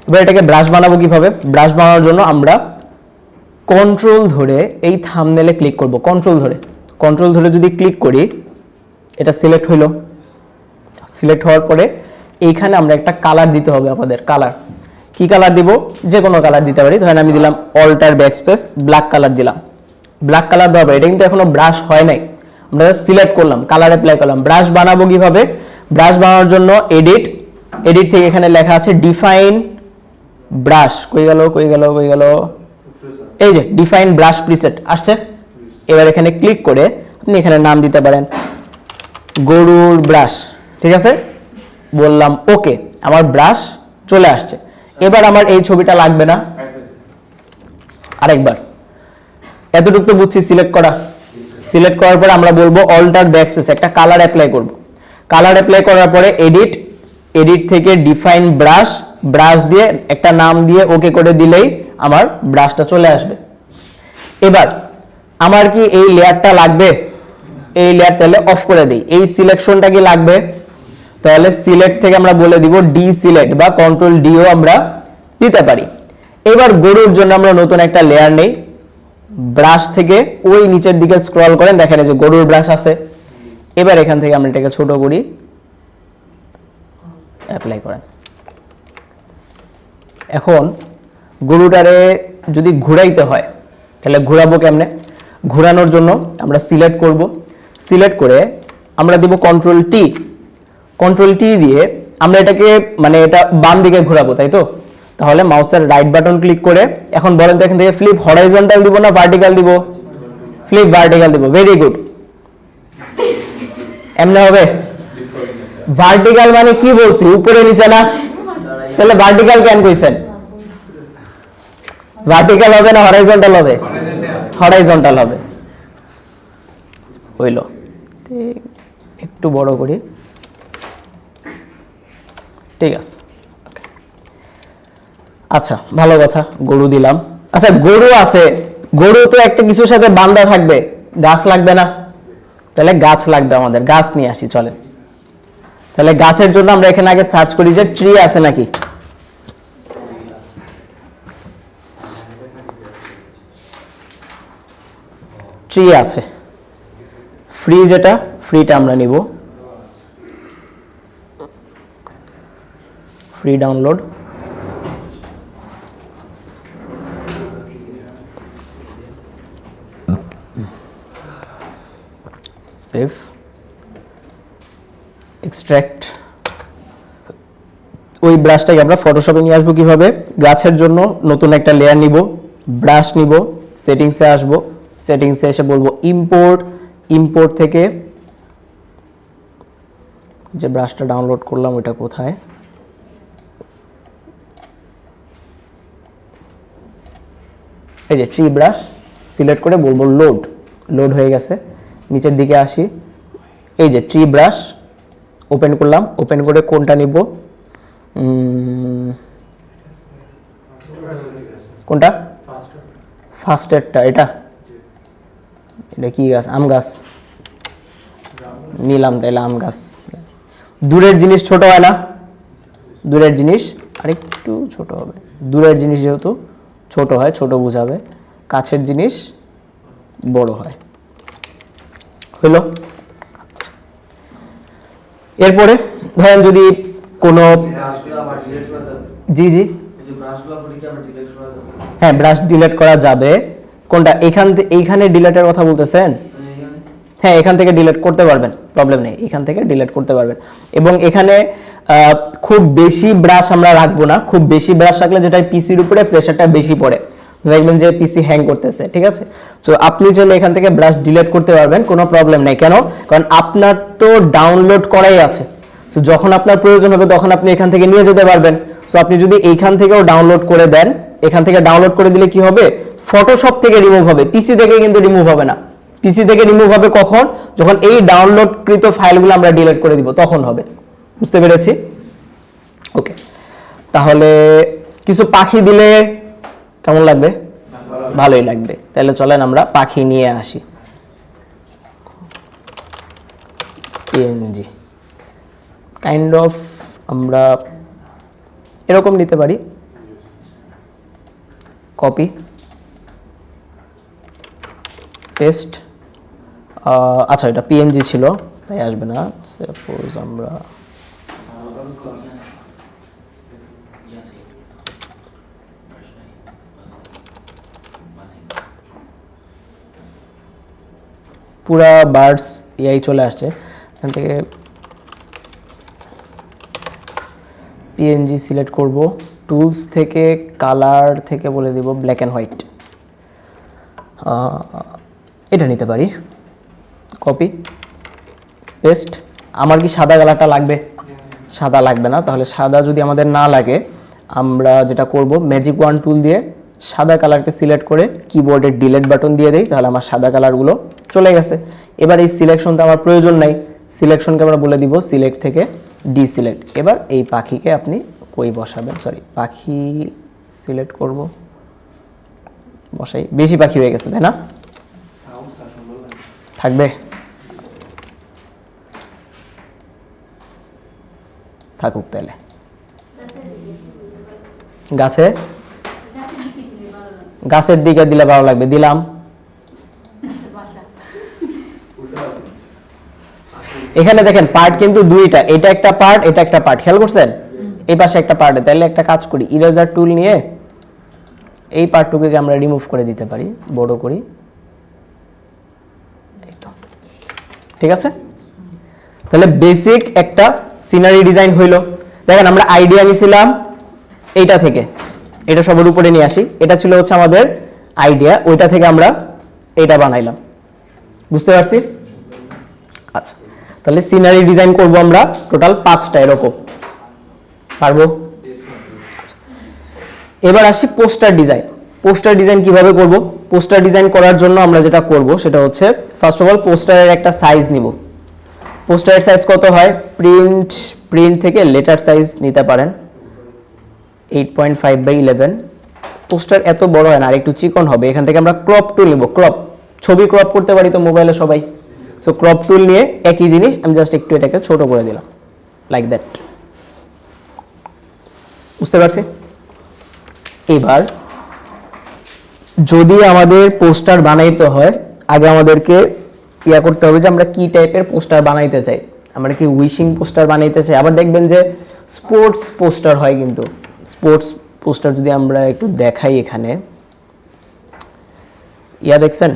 A: এবার এটাকে ব্রাশ বানাবো কিভাবে? ব্রাশ বানানোর জন্য আমরা কন্ট্রোল ধরে এই থাম্বনেলে ক্লিক করব। কন্ট্রোল ধরে যদি ক্লিক করি, এটা সিলেক্ট হইল। সিলেক্ট হওয়ার পরে এইখানে আমরা একটা কালার দিতে হবে আমাদের। কালার কি কালার দিব? যে কোনো কালার দিতে পারি। ধরেন আমি দিলাম অল্টার ব্যাকস্পেস, ব্ল্যাক কালার দিলাম। ব্ল্যাক কালার দেওয়ার পরে এটা কিন্তু এখনো ব্রাশ হয় নাই, আমরা সিলেক্ট করলাম, কালার অ্যাপ্লাই করলাম। ব্রাশ বানাবো কিভাবে? ব্রাশ বানানোর জন্য এডিট থেকে এখানে লেখা আছে ডিফাইন ব্রাশ। কই গেল, এই যে ডিফাইন ব্রাশ প্রিসেট আসছে। এবার এখানে ক্লিক করে আপনি এখানে নাম দিতে পারেন গরুর ব্রাশ, ঠিক আছে? বললাম ওকে, আমার ব্রাশ চলে আসছে। এবার আমার এই ছবিটা লাগবে না, আরেকবার। এতটুকু তো বুঝছি সিলেক্ট করার পরে আমরা বলবো অল্টার ব্যাকস্পেস, একটা কালার অ্যাপ্লাই করব। কালার অ্যাপ্লাই করার পরে এডিট থেকে ডিফাইন ব্রাশ দিয়ে একটা নাম দিয়ে ওকে করে দিলেই আমার ব্রাশটা চলে আসবে। এবার আমার কি এই লেয়ারটা লাগবে? এই লেয়ার তাহলে অফ করে দেই। এই সিলেকশনটা কি লাগবে? তাহলে সিলেক্ট থেকে আমরা বলে দিব ডি সিলেক্ট বা কন্ট্রোল ডিও আমরা দিতে পারি। এবার গরুর জন্য আমরা নতুন একটা লেয়ার নেই। ব্রাশ থেকে ওই নিচের দিকে স্ক্রল করেন, দেখেন যে গরুর ব্রাশ আছে। এবার এখান থেকে আমরা এটাকে ছোট করি, অ্যাপ্লাই করেন। এখন গরুটারে যদি ঘুরাইতে হয় তাহলে ঘোরাবো কেমনে? ঘোরানোর জন্য আমরা সিলেক্ট করে আমরা দিব কন্ট্রোল টি দিয়ে আমরা এটাকে, মানে এটা বাম দিকে ঘোরাবো, তাই তো? তাহলে মাউসের রাইট বাটন ক্লিক করে এখন বলেন তো এখান থেকে ফ্লিপ হরাইজন্টাল দিব না ভার্টিক্যাল দিব? ফ্লিপ ভার্টিক্যাল দিব। Very good. এমনি হবে? ভার্টিক্যাল মানে কি বলছি? উপরে নিচে না? তাহলে ভার্টিক্যাল কেন কইছেন? ভার্টিক্যাল হবে না হরাইজন্টাল হবে? হরাইজন্টাল হবে। হইল। একটু বড় করি, ঠিক আছে। আচ্ছা, ভালো কথা, গরু দিলাম। আচ্ছা, গরু আছে, গরু তো একটা কিছুর সাথে বান্ধা থাকবে, গাছ লাগবে না? তাহলে গাছ লাগবে আমাদের, গাছ নিয়ে আসি চলেন। তাহলে গাছের জন্য আমরা এখানে আগে সার্চ করি যে ট্রি আছে নাকি। ফ্রি আছে, ফ্রি যেটা ফ্রিটা আমরা নিব, ফ্রি ডাউনলোড। Save, extract. ওই ব্রাশটাকে আমরা ফটোশপে নিয়ে আসবো কিভাবে? গাছের জন্য নতুন একটা লেয়ার নিব, ব্রাশ নিব, সেটিংসে আসবো, সেটিংসে এসে বলবো ইম্পোর্ট, ইম্পোর্ট থেকে যে ব্রাশটা ডাউনলোড করলাম ওইটা কোথায়, এই যে ট্রি ব্রাশ, সিলেক্ট করে বলবো লোড, লোড হয়ে গেছে। নিচের দিকে আসি, এই যে ট্রি ব্রাশ ওপেন করলাম, ওপেন করে কোনটা নিব, কোনটা ফার্স্টেরটা, এটা এটা কি গাছ? আম গাছ নিলাম, তাইলে আম গাছ। দূরের জিনিস ছোট হয় না, দূরের জিনিস আরেকটু ছোট হবে, দূরের জিনিস যেহেতু ছোট হয় ছোট বোঝাবে, কাছের জিনিস বড় হয়। হইল? এরপরে ধরেন যদি কোনো, জি জি হ্যাঁ ব্রাশ ডিলিট করা যাবে। কোনটা? এইখানে ডিলিটের কথা বলতেছেন? হ্যাঁ এখান থেকে ডিলিট করতে পারবেন, প্রবলেম নেই, এখান থেকে ডিলিট করতে পারবেন। এবং এখানে খুব বেশি ব্রাশ আমরা রাখবো না, খুব বেশি ব্রাশ রাখলে যেটা পিসির উপরে প্রেসারটা বেশি পড়ে, দেখবেন যে পিসি হ্যাং করতেছে, ঠিক আছে? তো আপনি চাইলে এখান থেকে ব্রাশ ডিলিট করতে পারবেন, কোনো প্রবলেম নেই। কেন? কারণ আপনার তো ডাউনলোড করাই আছে, তো যখন আপনার প্রয়োজন হবে তখন আপনি এখান থেকে নিয়ে যেতে পারবেন। সো আপনি যদি এইখান থেকেও ডাউনলোড করে দেন, এখান থেকে ডাউনলোড করে দিলে কি হবে? ফটোশপ থেকে রিমুভ হবে, পিসি থেকে কিন্তু রিমুভ হবে না। পিসি থেকে রিমুভ হবে কখন? যখন এই ডাউনলোডকৃত ফাইলগুলো আমরা ডিলিট করে দিব, তখন হবে। বুঝতে পেরেছি? ওকে, তাহলে কিছু পাখি দিলে কেমন লাগবে? ভালোই লাগবে। তাহলে চলেন আমরা পাখি নিয়ে আসি। পিএনজি কাইন্ড অফ আমরা এরকম নিতে পারি, কপি পেস্ট। আচ্ছা এটা পিএনজি ছিল তাই আসবে না, সাপোজ আমরা পুরা বার্ডস এআই চলে আসছে, এখান থেকে পিএনজি সিলেক্ট করব, টুলস থেকে কালার থেকে বলে দিব ব্ল্যাক অ্যান্ড হোয়াইট, এটা নিতে পারি, কপি পেস্ট। আমার কি সাদা কালারটা লাগবে? সাদা লাগবে না, তাহলে সাদা যদি আমাদের না লাগে আমরা যেটা করব, ম্যাজিক ওয়ান টুল দিয়ে সাদা কালারকে সিলেক্ট করে কিবোর্ডের ডিলিট বাটন দিয়ে দেই, তাহলে আমার সাদা কালারগুলো চলে গেছে। এবার এই সিলেকশনটা আমার প্রয়োজন নাই, সিলেকশনকে আমরা বলে দিব সিলেক্ট থেকে ডিসিলেক্ট। এবার এই পাখিকে আপনি কই বসাবেন, সরি পাখি সিলেক্ট করব, বসাই, বেশি পাখি হয়ে গেছে তাই না? থাকবে, থাকুক তাহলে। গাছে, গাছের দিকে দিলে ভালো লাগবে, দিলাম। এখানে দেখেন পার্ট কিন্তু দুইটা, এটা একটা পার্ট, এটা একটা পার্ট, খেয়াল করছেন? এই পাশে একটা পার্ট, তাহলে একটা কাজ করি, ইরেজার টুল নিয়ে এই পার্টটুকুকে আমরা রিমুভ করে দিতে পারি, বড় করি, এই তো, ঠিক আছে? তাহলে বেসিক একটা সিনারি ডিজাইন হইলো। দেখেন আমরা আইডিয়া নিছিলাম এইটা থেকে, এটা সবার উপরে নিয়ে আসি, এটা ছিল হচ্ছে আমাদের আইডিয়া, ওইটা থেকে আমরা এটা বানাইলাম। বুঝতে পারছি? আচ্ছা, তাহলে সিনারি ডিজাইন করব আমরা টোটাল 5টা, এরকম পারবো? এবার আসি পোস্টার ডিজাইন। পোস্টার ডিজাইন কিভাবে করব? পোস্টার ডিজাইন করার জন্য আমরা যেটা করব সেটা হচ্ছে, ফার্স্ট অফ অল পোস্টারের একটা সাইজ নিব। পোস্টারের সাইজ কত হয়? প্রিন্ট থেকে লেটার সাইজ নিতে পারেন 8.5/11। পোস্টার এত বড় হয় না, আর একটু চিকন হবে, এখান থেকে আমরা ক্রপ টুল নিব। ক্রপ, ছবি ক্রপ করতে পারি তো মোবাইলে সবাই, সো ক্রপ টুল নিয়ে একই জিনিস আমি জাস্ট একটু এটাকে ছোট করে দিলাম, লাইক দ্যাট। বুঝতে পারছি? এবার যদি আমাদের পোস্টার বানাইতে হয়, আগে আমাদেরকে ইয়া করতে হবে যে আমরা কি টাইপের পোস্টার বানাইতে চাই। আমরা কি উইশিং পোস্টার বানাইতে চাই, আবার দেখবেন যে স্পোর্টস পোস্টার হয়, কিন্তু স্পোর্টস পোস্টার যদি আমরা একটু দেখাই এখানে, ইয়া দেখছেন,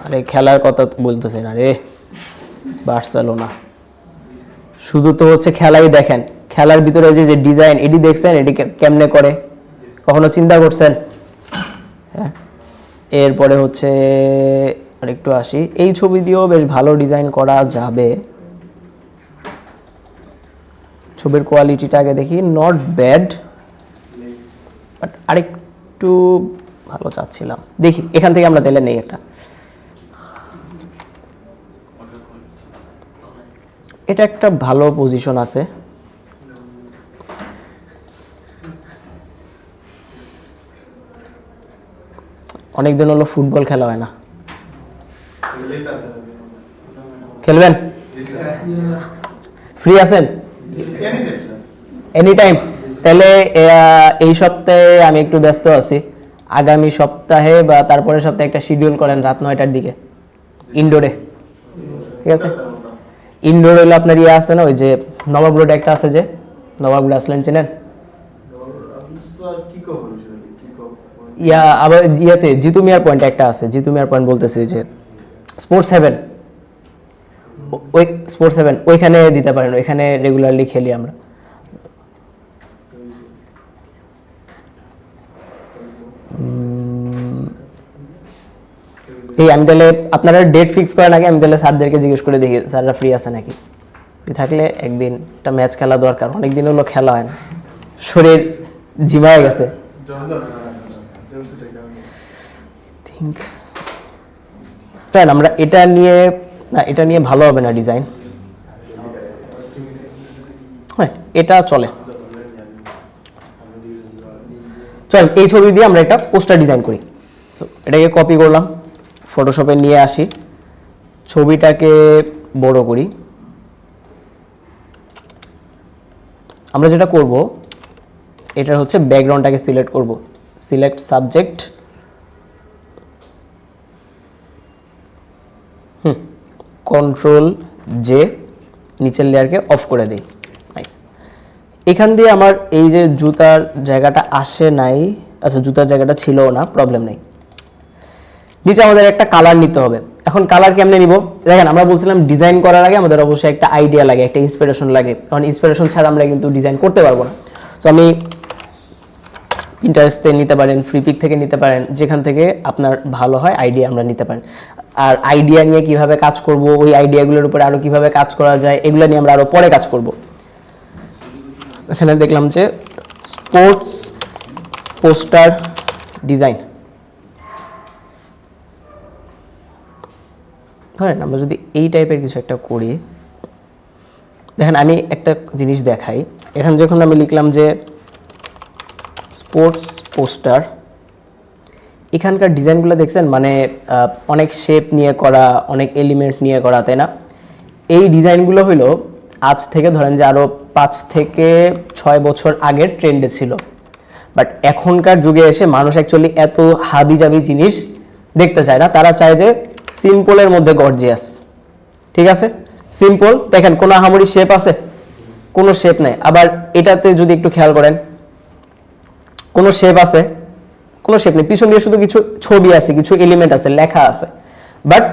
A: আরে খেলার কথা বলতেছে না রে, বার্সেলোনা শুধু তো হচ্ছে খেলাই দেখেন, খেলার ভিতরে যে ডিজাইন এটি দেখছেন, এটি কেমনে করে কখনো চিন্তা করছেন? হ্যাঁ, এরপরে হচ্ছে আরেকটু আসি, এই ছবি দিয়েও বেশ ভালো ডিজাইন করা যাবে। ছবির কোয়ালিটিটা আগে দেখি, নট ব্যাড, বাট আরেকটু ভালো চাচ্ছিলাম। দেখি এখান থেকে আমরা দিলে নেই একটা, এটা একটা ভালো পজিশন আছে। অনেকদিন হলো ফুটবল খেলা হয় না, খেলবেন? ফ্রি আছেন এনি টাইম? তাহলে এই সপ্তাহে আমি একটু ব্যস্ত আছি, আগামী সপ্তাহে বা তারপরের সপ্তাহে একটা শিডিউল করেন রাত 9টার দিকে ইনডোরে, ঠিক আছে? ইনডোর হইলে আপনার ইয়ে আছে না, ওই যে নবাব রোড একটা আছে, যে নবাব রাসলেন চেনেন? ইয়া আবার ইয়াতে জিতু মিয়ার পয়েন্ট একটা আছে, জিতু মিয়ার পয়েন্ট বলতেছি, ওই যে স্পোর্টস হেভেন, ওই স্পোর্টস হেভেন ওইখানে দিতে পারেন, ওইখানে রেগুলারলি খেলি আমরা। এই আমি তাহলে আপনারা ডেট ফিক্স করেন আগে, আমি তাহলে স্যারদেরকে জিজ্ঞেস করে দেখি স্যাররা ফ্রি আছে নাকি। ফ্রি থাকলে একদিন একটা ম্যাচ খেলা দরকার, অনেকদিন হলো খেলা হয় না, শরীর জিমায় গেছে। থিঙ্ক চলেন আমরা এটা নিয়ে, না এটা নিয়ে ভালো হবে না ডিজাইন, হ্যাঁ এটা চলে। চল এই ছবি দিয়ে আমরা একটা পোস্টার ডিজাইন করি। সো এটাকে কপি করলাম, ফটোশপে নিয়ে আসি, ছবিটাকে বড় করি। আমরা যেটা করব, এটার হচ্ছে ব্যাকগ্রাউন্ডটাকে সিলেক্ট করব, সিলেক্ট সাবজেক্ট, কন্ট্রোল জে, নিচের লেয়ারকে অফ করে দিই। নাইস। এখান দিয়ে আমার এই যে জুতার জায়গাটা আসে নাই, আচ্ছা জুতার জায়গাটা ছিলও না, প্রবলেম নেই। নিচে আমাদের একটা কালার নিতে হবে। এখন কালার কেমনে নিব? দেখেন আমরা বলছিলাম ডিজাইন করার আগে আমাদের অবশ্যই একটা আইডিয়া লাগে, একটা ইন্সপিরেশন লাগে, কারণ ইন্সপিরেশন ছাড়া আমরা কিন্তু ডিজাইন করতে পারবো না। তো আমি পিন্টারেস্ট থেকে নিতে পারেন, ফ্রিপিক থেকে নিতে পারেন, যেখান থেকে আপনার ভালো হয় আইডিয়া আমরা নিতে পারেন। আর আইডিয়া নিয়ে কিভাবে কাজ করব, ওই আইডিয়াগুলোর উপরে আরও কিভাবে কাজ করা যায়, এগুলো নিয়ে আমরা আরও পরে কাজ করব। এখানে দেখলাম যে স্পোর্টস পোস্টার ডিজাইন, ধরেন আমরা যদি এই টাইপের কিছু একটা করি, দেখেন আমি একটা জিনিস দেখাই, এখানে যখন আমি লিখলাম যে স্পোর্টস পোস্টার, এখানকার ডিজাইনগুলো দেখছেন, মানে অনেক শেপ নিয়ে করা, অনেক এলিমেন্ট নিয়ে করা, তাই না? এই ডিজাইনগুলো হলো আজ থেকে ধরেন যে আরও 5 থেকে 6 বছর আগের ট্রেন্ডে ছিল, বাট এখনকার যুগে এসে মানুষ অ্যাকচুয়ালি এত হাবিজাবি জিনিস দেখতে চায় না, তারা চায় যে সিম্পলের মধ্যে গর্জিয়াস। ঠিক আছে, সিম্পল, দেখেন কোনো আহামরি শেপ আছে? কোনো শেপ নেই। আবার এটাতে যদি একটু খেয়াল করেন, কোনো শেপ আছে? কোনো শেপ নেই, পিছন দিয়ে শুধু কিছু ছবি আছে, কিছু এলিমেন্ট আছে, লেখা আছে, বাট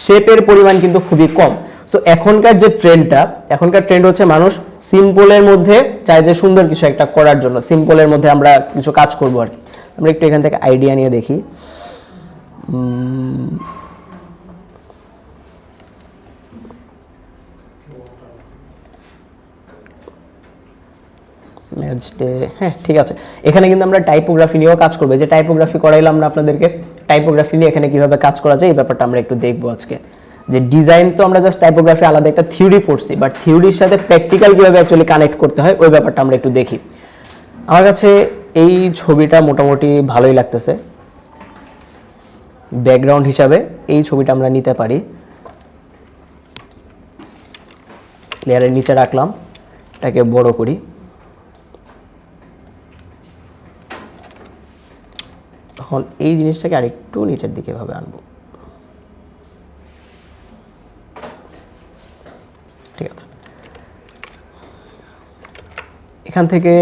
A: শেপের পরিমাণ কিন্তু খুবই কম। সো এখনকার যে ট্রেন্ডটা, এখনকার ট্রেন্ড হচ্ছে মানুষ সিম্পলের মধ্যে চায় যে সুন্দর কিছু একটা করার জন্য, সিম্পলের মধ্যে আমরা কিছু কাজ করবো আর কি। আমরা একটু এখান থেকে আইডিয়া নিয়ে দেখি। ম্যাচ ডে, হ্যাঁ ঠিক আছে। এখানে কিন্তু আমরা টাইপোগ্রাফি নিয়েও কাজ করবো, যে টাইপোগ্রাফি করাইলাম না আপনাদেরকে, টাইপোগ্রাফি নিয়ে এখানে কিভাবে কাজ করা যায় এই ব্যাপারটা আমরা একটু দেখবো আজকে। যে ডিজাইন তো আমরা জাস্ট টাইপোগ্রাফি আলাদা একটা থিওরি পড়ছি, বাট থিওরির সাথে প্র্যাকটিক্যাল কিভাবে অ্যাকচুয়ালি কানেক্ট করতে হয় ওই ব্যাপারটা আমরা একটু দেখি। আমার কাছে এই ছবিটা মোটামুটি ভালোই লাগতেছে ব্যাকগ্রাউন্ড হিসাবে, এই ছবিটা আমরা নিতে পারি। লেয়ারের নিচে রাখলাম, এটাকে বড় করি, এখন এই জিনিসটাকে আরেকটু নিচের দিকে এভাবে আনবো, ঠিক আছে। এখান থেকে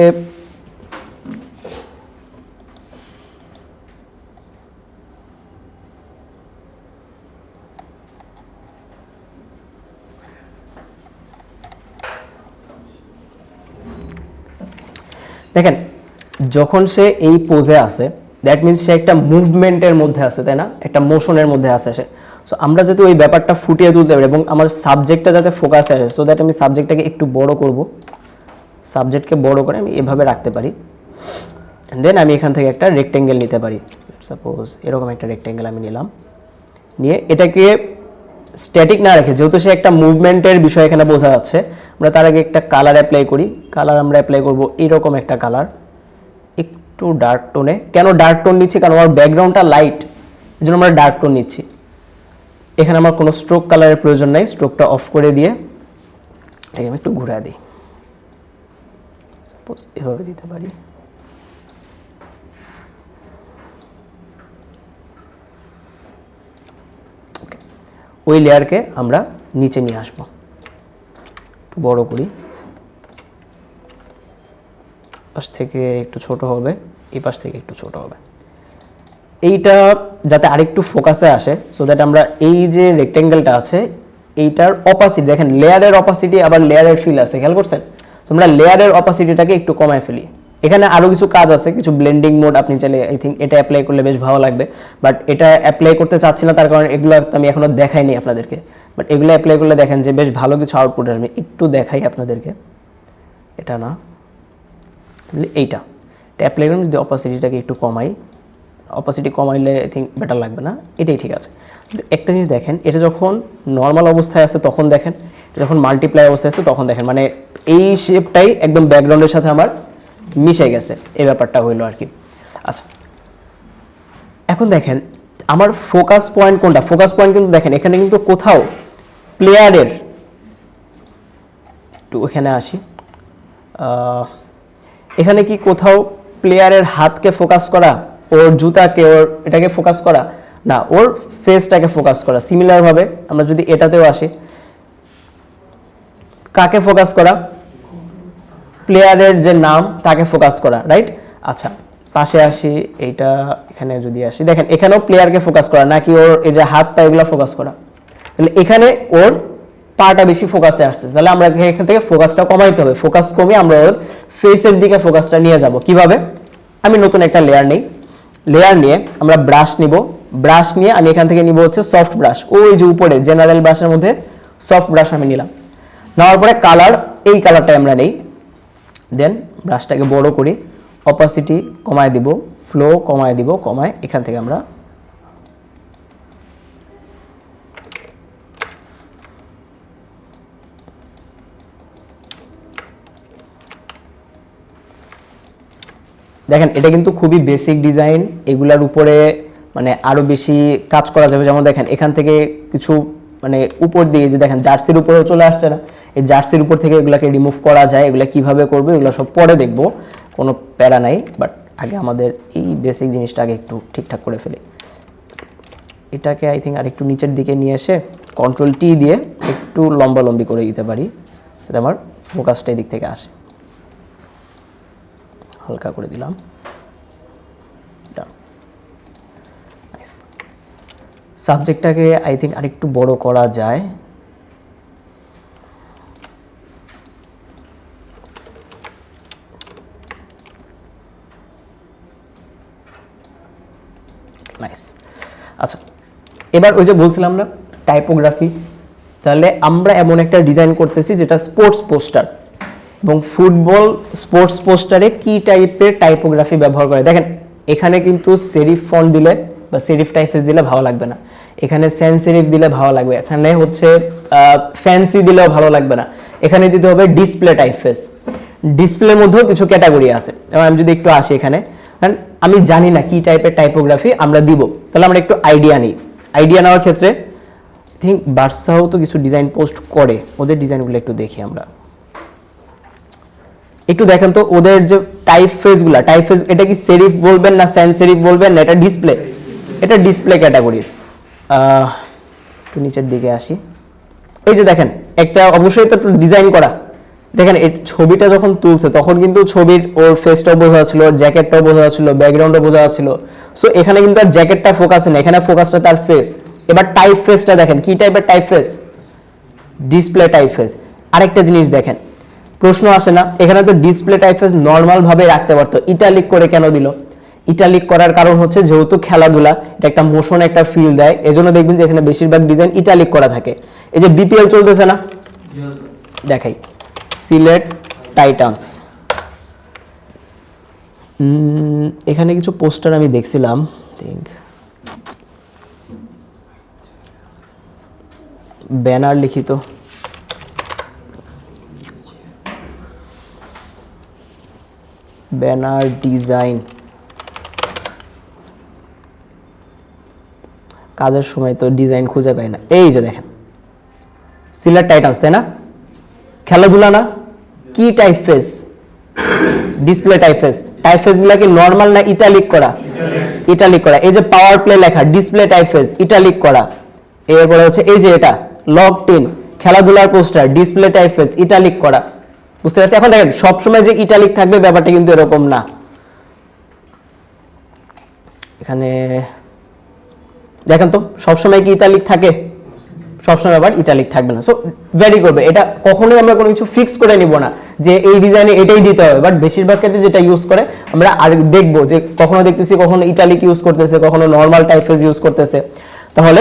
A: দেখেন যখন সে এই পোজে আছে, দ্যাট মিনস সে একটা মুভমেন্টের মধ্যে আছে, তাই না, একটা মোশনের মধ্যে আছে সে। সো আমরা যাতে ওই ব্যাপারটা ফুটিয়ে তুলতে পারি এবং আমার সাবজেক্টটা যাতে ফোকাসে আসে, সো দ্যাট আমি সাবজেক্টটাকে একটু বড় করব, সাবজেক্টকে বড় করে আমি এভাবে রাখতে পারি। দেন আমি এখান থেকে একটা রেক্টেঙ্গেল নিতে পারি, সাপোজ এরকম একটা রেক্টেঙ্গেল আমি নিলাম, নিয়ে এটাকে স্ট্যাটিক না রেখে, যেহেতু সে একটা মুভমেন্টের বিষয় এখানে বোঝা যাচ্ছে, আমরা তার আগে একটা কালার অ্যাপ্লাই করি। কালার আমরা অ্যাপ্লাই করব এইরকম একটা কালার, একটু ডার্ক টোনে। কেন ডার্ক টোন নিচ্ছি? কারণ আমার ব্যাকগ্রাউন্ডটা লাইট, এই জন্য আমরা ডার্ক টোন নিচ্ছি। এখানে আমার কোনো স্ট্রোক কালারের প্রয়োজন নাই, স্ট্রোকটা অফ করে দিয়ে এটাকে আমি একটু ঘুরে দিই, সাপোজ এভাবে দিতে পারি। ওই লেয়ারকে আমরা নিচে নিয়ে আসবো, একটু বড় করি, পাশ থেকে একটু ছোট হবে, এই পাশ থেকে একটু ছোট হবে। এইটা যাতে আরেকটু ফোকাসে আসে, সো দ্যাট আমরা এই যে রেক্টেঙ্গেলটা আছে এইটার অপাসিটি, দেখেন লেয়ারের অপাসিটি আবার লেয়ারের ফিল আছে, খেয়াল করছেন? তো আমরা লেয়ারের অপাসিটিটাকে একটু কমায় ফেলি। এখানে আরও কিছু কাজ আছে, কিছু ব্লেন্ডিং মোড আপনি চাইলে আই থিঙ্ক এটা অ্যাপ্লাই করলে বেশ ভালো লাগবে, বাট এটা অ্যাপ্লাই করতে চাচ্ছি না, তার কারণ এগুলো তো আমি এখনও দেখাইনি আপনাদেরকে। বাট এগুলো অ্যাপ্লাই করলে দেখেন যে বেশ ভালো কিছু আউটপুট আসবে। একটু দেখাই আপনাদেরকে, এটা না, এইটা অ্যাপ্লাই করুন। যদি অপাসিটিটাকে একটু কমাই, অপাসিটি কমাইলে আই থিঙ্ক বেটার লাগবে না, এটাই ঠিক আছে। কিন্তু একটা জিনিস দেখেন, এটা যখন নর্মাল অবস্থায় আছে তখন দেখেন, যখন মাল্টিপ্লাই অবস্থায় আছে তখন দেখেন, মানে এই শেপটাই একদম ব্যাকগ্রাউন্ডের সাথে আমার মিশে গেছে, এই ব্যাপারটা হইলো আর কি। আচ্ছা, এখন দেখেন আমার ফোকাস পয়েন্ট কোনটা? ফোকাস পয়েন্ট কিন্তু দেখেন এখানে কিন্তু কোথাও প্লেয়ারের, একটু এখানে আসি, এখানে কি কোথাও প্লেয়ারের হাতকে ফোকাস করা, ওর জুতাকে, ওর এটাকে ফোকাস করা না, ওর ফেসটাকে ফোকাস করা। সিমিলারভাবে আমরা যদি এটাতেও আসি, কাকে ফোকাস করা? প্লেয়ারের যে নাম তাকে ফোকাস করা, রাইট? আচ্ছা, পাশে আসি, এইটা এখানে যদি আসি, দেখেন এখানেও প্লেয়ারকে ফোকাস করা, নাকি ওর এই যে হাত পা এগুলো ফোকাস করা? তাহলে এখানে ওর পাটা বেশি ফোকাসে আসছে, তাহলে আমরা এখান থেকে ফোকাসটা কমাইতে হবে। ফোকাস কমিয়ে আমরা ওর ফেসের দিকে ফোকাসটা নিয়ে যাব। কিভাবে? আমি নতুন একটা লেয়ার নেই, লেয়ার নিয়ে আমরা ব্রাশ নিব, ব্রাশ নিয়ে আমি এখান থেকে নিব হচ্ছে সফট ব্রাশ, ওই যে উপরে জেনারেল ব্রাশের মধ্যে সফট ব্রাশ আমি নিলাম। নেওয়ার পরে কালার, এই কালারটাই আমরা নেই। দেন ব্রাশটাকে বড় করি, অপাসিটি কমায় দিব, ফ্লো কমায় দিব, কমায় এখান থেকে আমরা দেখেন এটা কিন্তু খুবই বেসিক ডিজাইন, এগুলার উপরে মানে আরো বেশি কাজ করা যাবে। যেমন দেখেন এখান থেকে কিছু মানে উপর দিয়ে যে দেখেন জার্সির উপরেও চলে আসছে না, এই জার্সির উপর থেকে এগুলাকে রিমুভ করা যায়। এগুলা কিভাবে করবো এগুলো সব পরে দেখব, কোনো প্যারা নাই, বাট আগে আমাদের এই বেসিক জিনিসটা আগে একটু ঠিকঠাক করে ফেলি। এটাকে আই থিঙ্ক আর একটু নিচের দিকে নিয়ে এসে কন্ট্রোল টি দিয়ে একটু লম্বালম্বি করে দিতে পারি, যাতে আমার ফোকাসটা এই দিক থেকে আসে। হালকা করে দিলাম, সাবজেক্টটাকে আই থিঙ্ক আরেকটু বড় করা যায়। নাইস। আচ্ছা, এবার ওই যে বলছিলাম না টাইপোগ্রাফি, তাহলে আমরা এমন একটা ডিজাইন করতেছি যেটা স্পোর্টস পোস্টার, এবং ফুটবল স্পোর্টস পোস্টারে কি টাইপের টাইপোগ্রাফি ব্যবহার করে। দেখেন এখানে কিন্তু সেরিফ ফন্ট দিলে বা সেরিফ টাইপফেস দিলে ভালো লাগবে না, এখানে সেন্স সেরিফ দিলে ভালো লাগবে, এখানে হচ্ছে ফ্যান্সি দিলেও ভালো লাগবে না, এখানে দিতে হবে ডিসপ্লে টাইপফেস। ডিসপ্লের মধ্যেও কিছু ক্যাটাগরি আছে, এবং আমি যদি একটু আসি এখানে, কারণ আমি জানি না কি টাইপের টাইপোগ্রাফি আমরা দিব, তাহলে আমরা একটু আইডিয়া নিই। আইডিয়া নেওয়ার ক্ষেত্রে আই থিঙ্ক বার্সাও তো কিছু ডিজাইন পোস্ট করে, ওদের ডিজাইনগুলো একটু দেখি আমরা। একটু দেখেন তো ওদের যে টাইপ ফেজগুলা, টাইপ ফেজ এটা কি সেরিফ বলবেন না স্যান্স সেরিফ বলবেন না এটা ডিসপ্লে? এটা ডিসপ্লে ক্যাটাগরির। একটু নিচের দিকে আসি, এই যে দেখেন একটা অবশ্যই তো একটু ডিজাইন করা, দেখেন এই ছবিটা যখন তুলছে তখন কিন্তু ছবির ওর ফেসটাও বোঝা যাচ্ছিল, ওর জ্যাকেটটাও বোঝা যাচ্ছিল, ব্যাকগ্রাউন্ডও বোঝা যাচ্ছিল। সো এখানে কিন্তু আর জ্যাকেটটা ফোকাস নেই, এখানে ফোকাসটা তার ফেস। এবার টাইপ ফেসটা দেখেন, কি টাইপের type face? Display type face. আরেকটা জিনিস দেখেন, প্রশ্ন আসে না, এখানে তো ডিসপ্লে টাইপ ফেস নর্মাল ভাবে রাখতে পারতো, ইটালিক করে কেন দিল? ইটালিক করার কারণ হচ্ছে যেহেতু খেলাধুলা, এটা একটা মোশন, একটা ফিল দেয়, এজন্য দেখবেন যে এখানে বেশিরভাগ ডিজাইন ইটালিক করা থাকে। এই যে বিপিএল চলতেছে না, দেখাই সিলেট টাইটান্স, এখানে কিছু পোস্টার আমি দেখছিলাম, ব্যানার লিখিত, ব্যানার ডিজাইন, কাজের সময় তো ডিজাইন খুঁজে পাই না। এই যে দেখেন সিলেট টাইটান্স, তাই না? খেলাধুলা না, কি type face? Display type face. Type face গুলা কি নরমাল না ইটালিক করা? ইটালিক করা। এই যে পাওয়ার প্লে লেখা, ডিসপ্লে টাইপ ফেস, ইটালিক করা। এরপরে হচ্ছে এই যে এটা লকড ইন, খেলাধুলার poster, display type face, italic করা। বুঝতে পারছি? এখন দেখেন সবসময় যে ইটালিক থাকবে ব্যাপারটা কিন্তু এরকম না। এখানে দেখেন তো সবসময় কি ইটালিক থাকে? সবসময় আবার ইটালিক থাকবে না। সো ভ্যারি করবে, এটা কখনোই আমরা কোনো কিছু ফিক্স করে নিব না যে এই ডিজাইনে এটাই দিতে হবে। বাট বেশিরভাগ ক্ষেত্রে যেটা ইউজ করে আমরা আর দেখবো যে কখনো দেখতেছি কখনো ইটালিক ইউজ করতেছে, কখনো নর্মাল টাইপফেস ইউজ করতেছে। তাহলে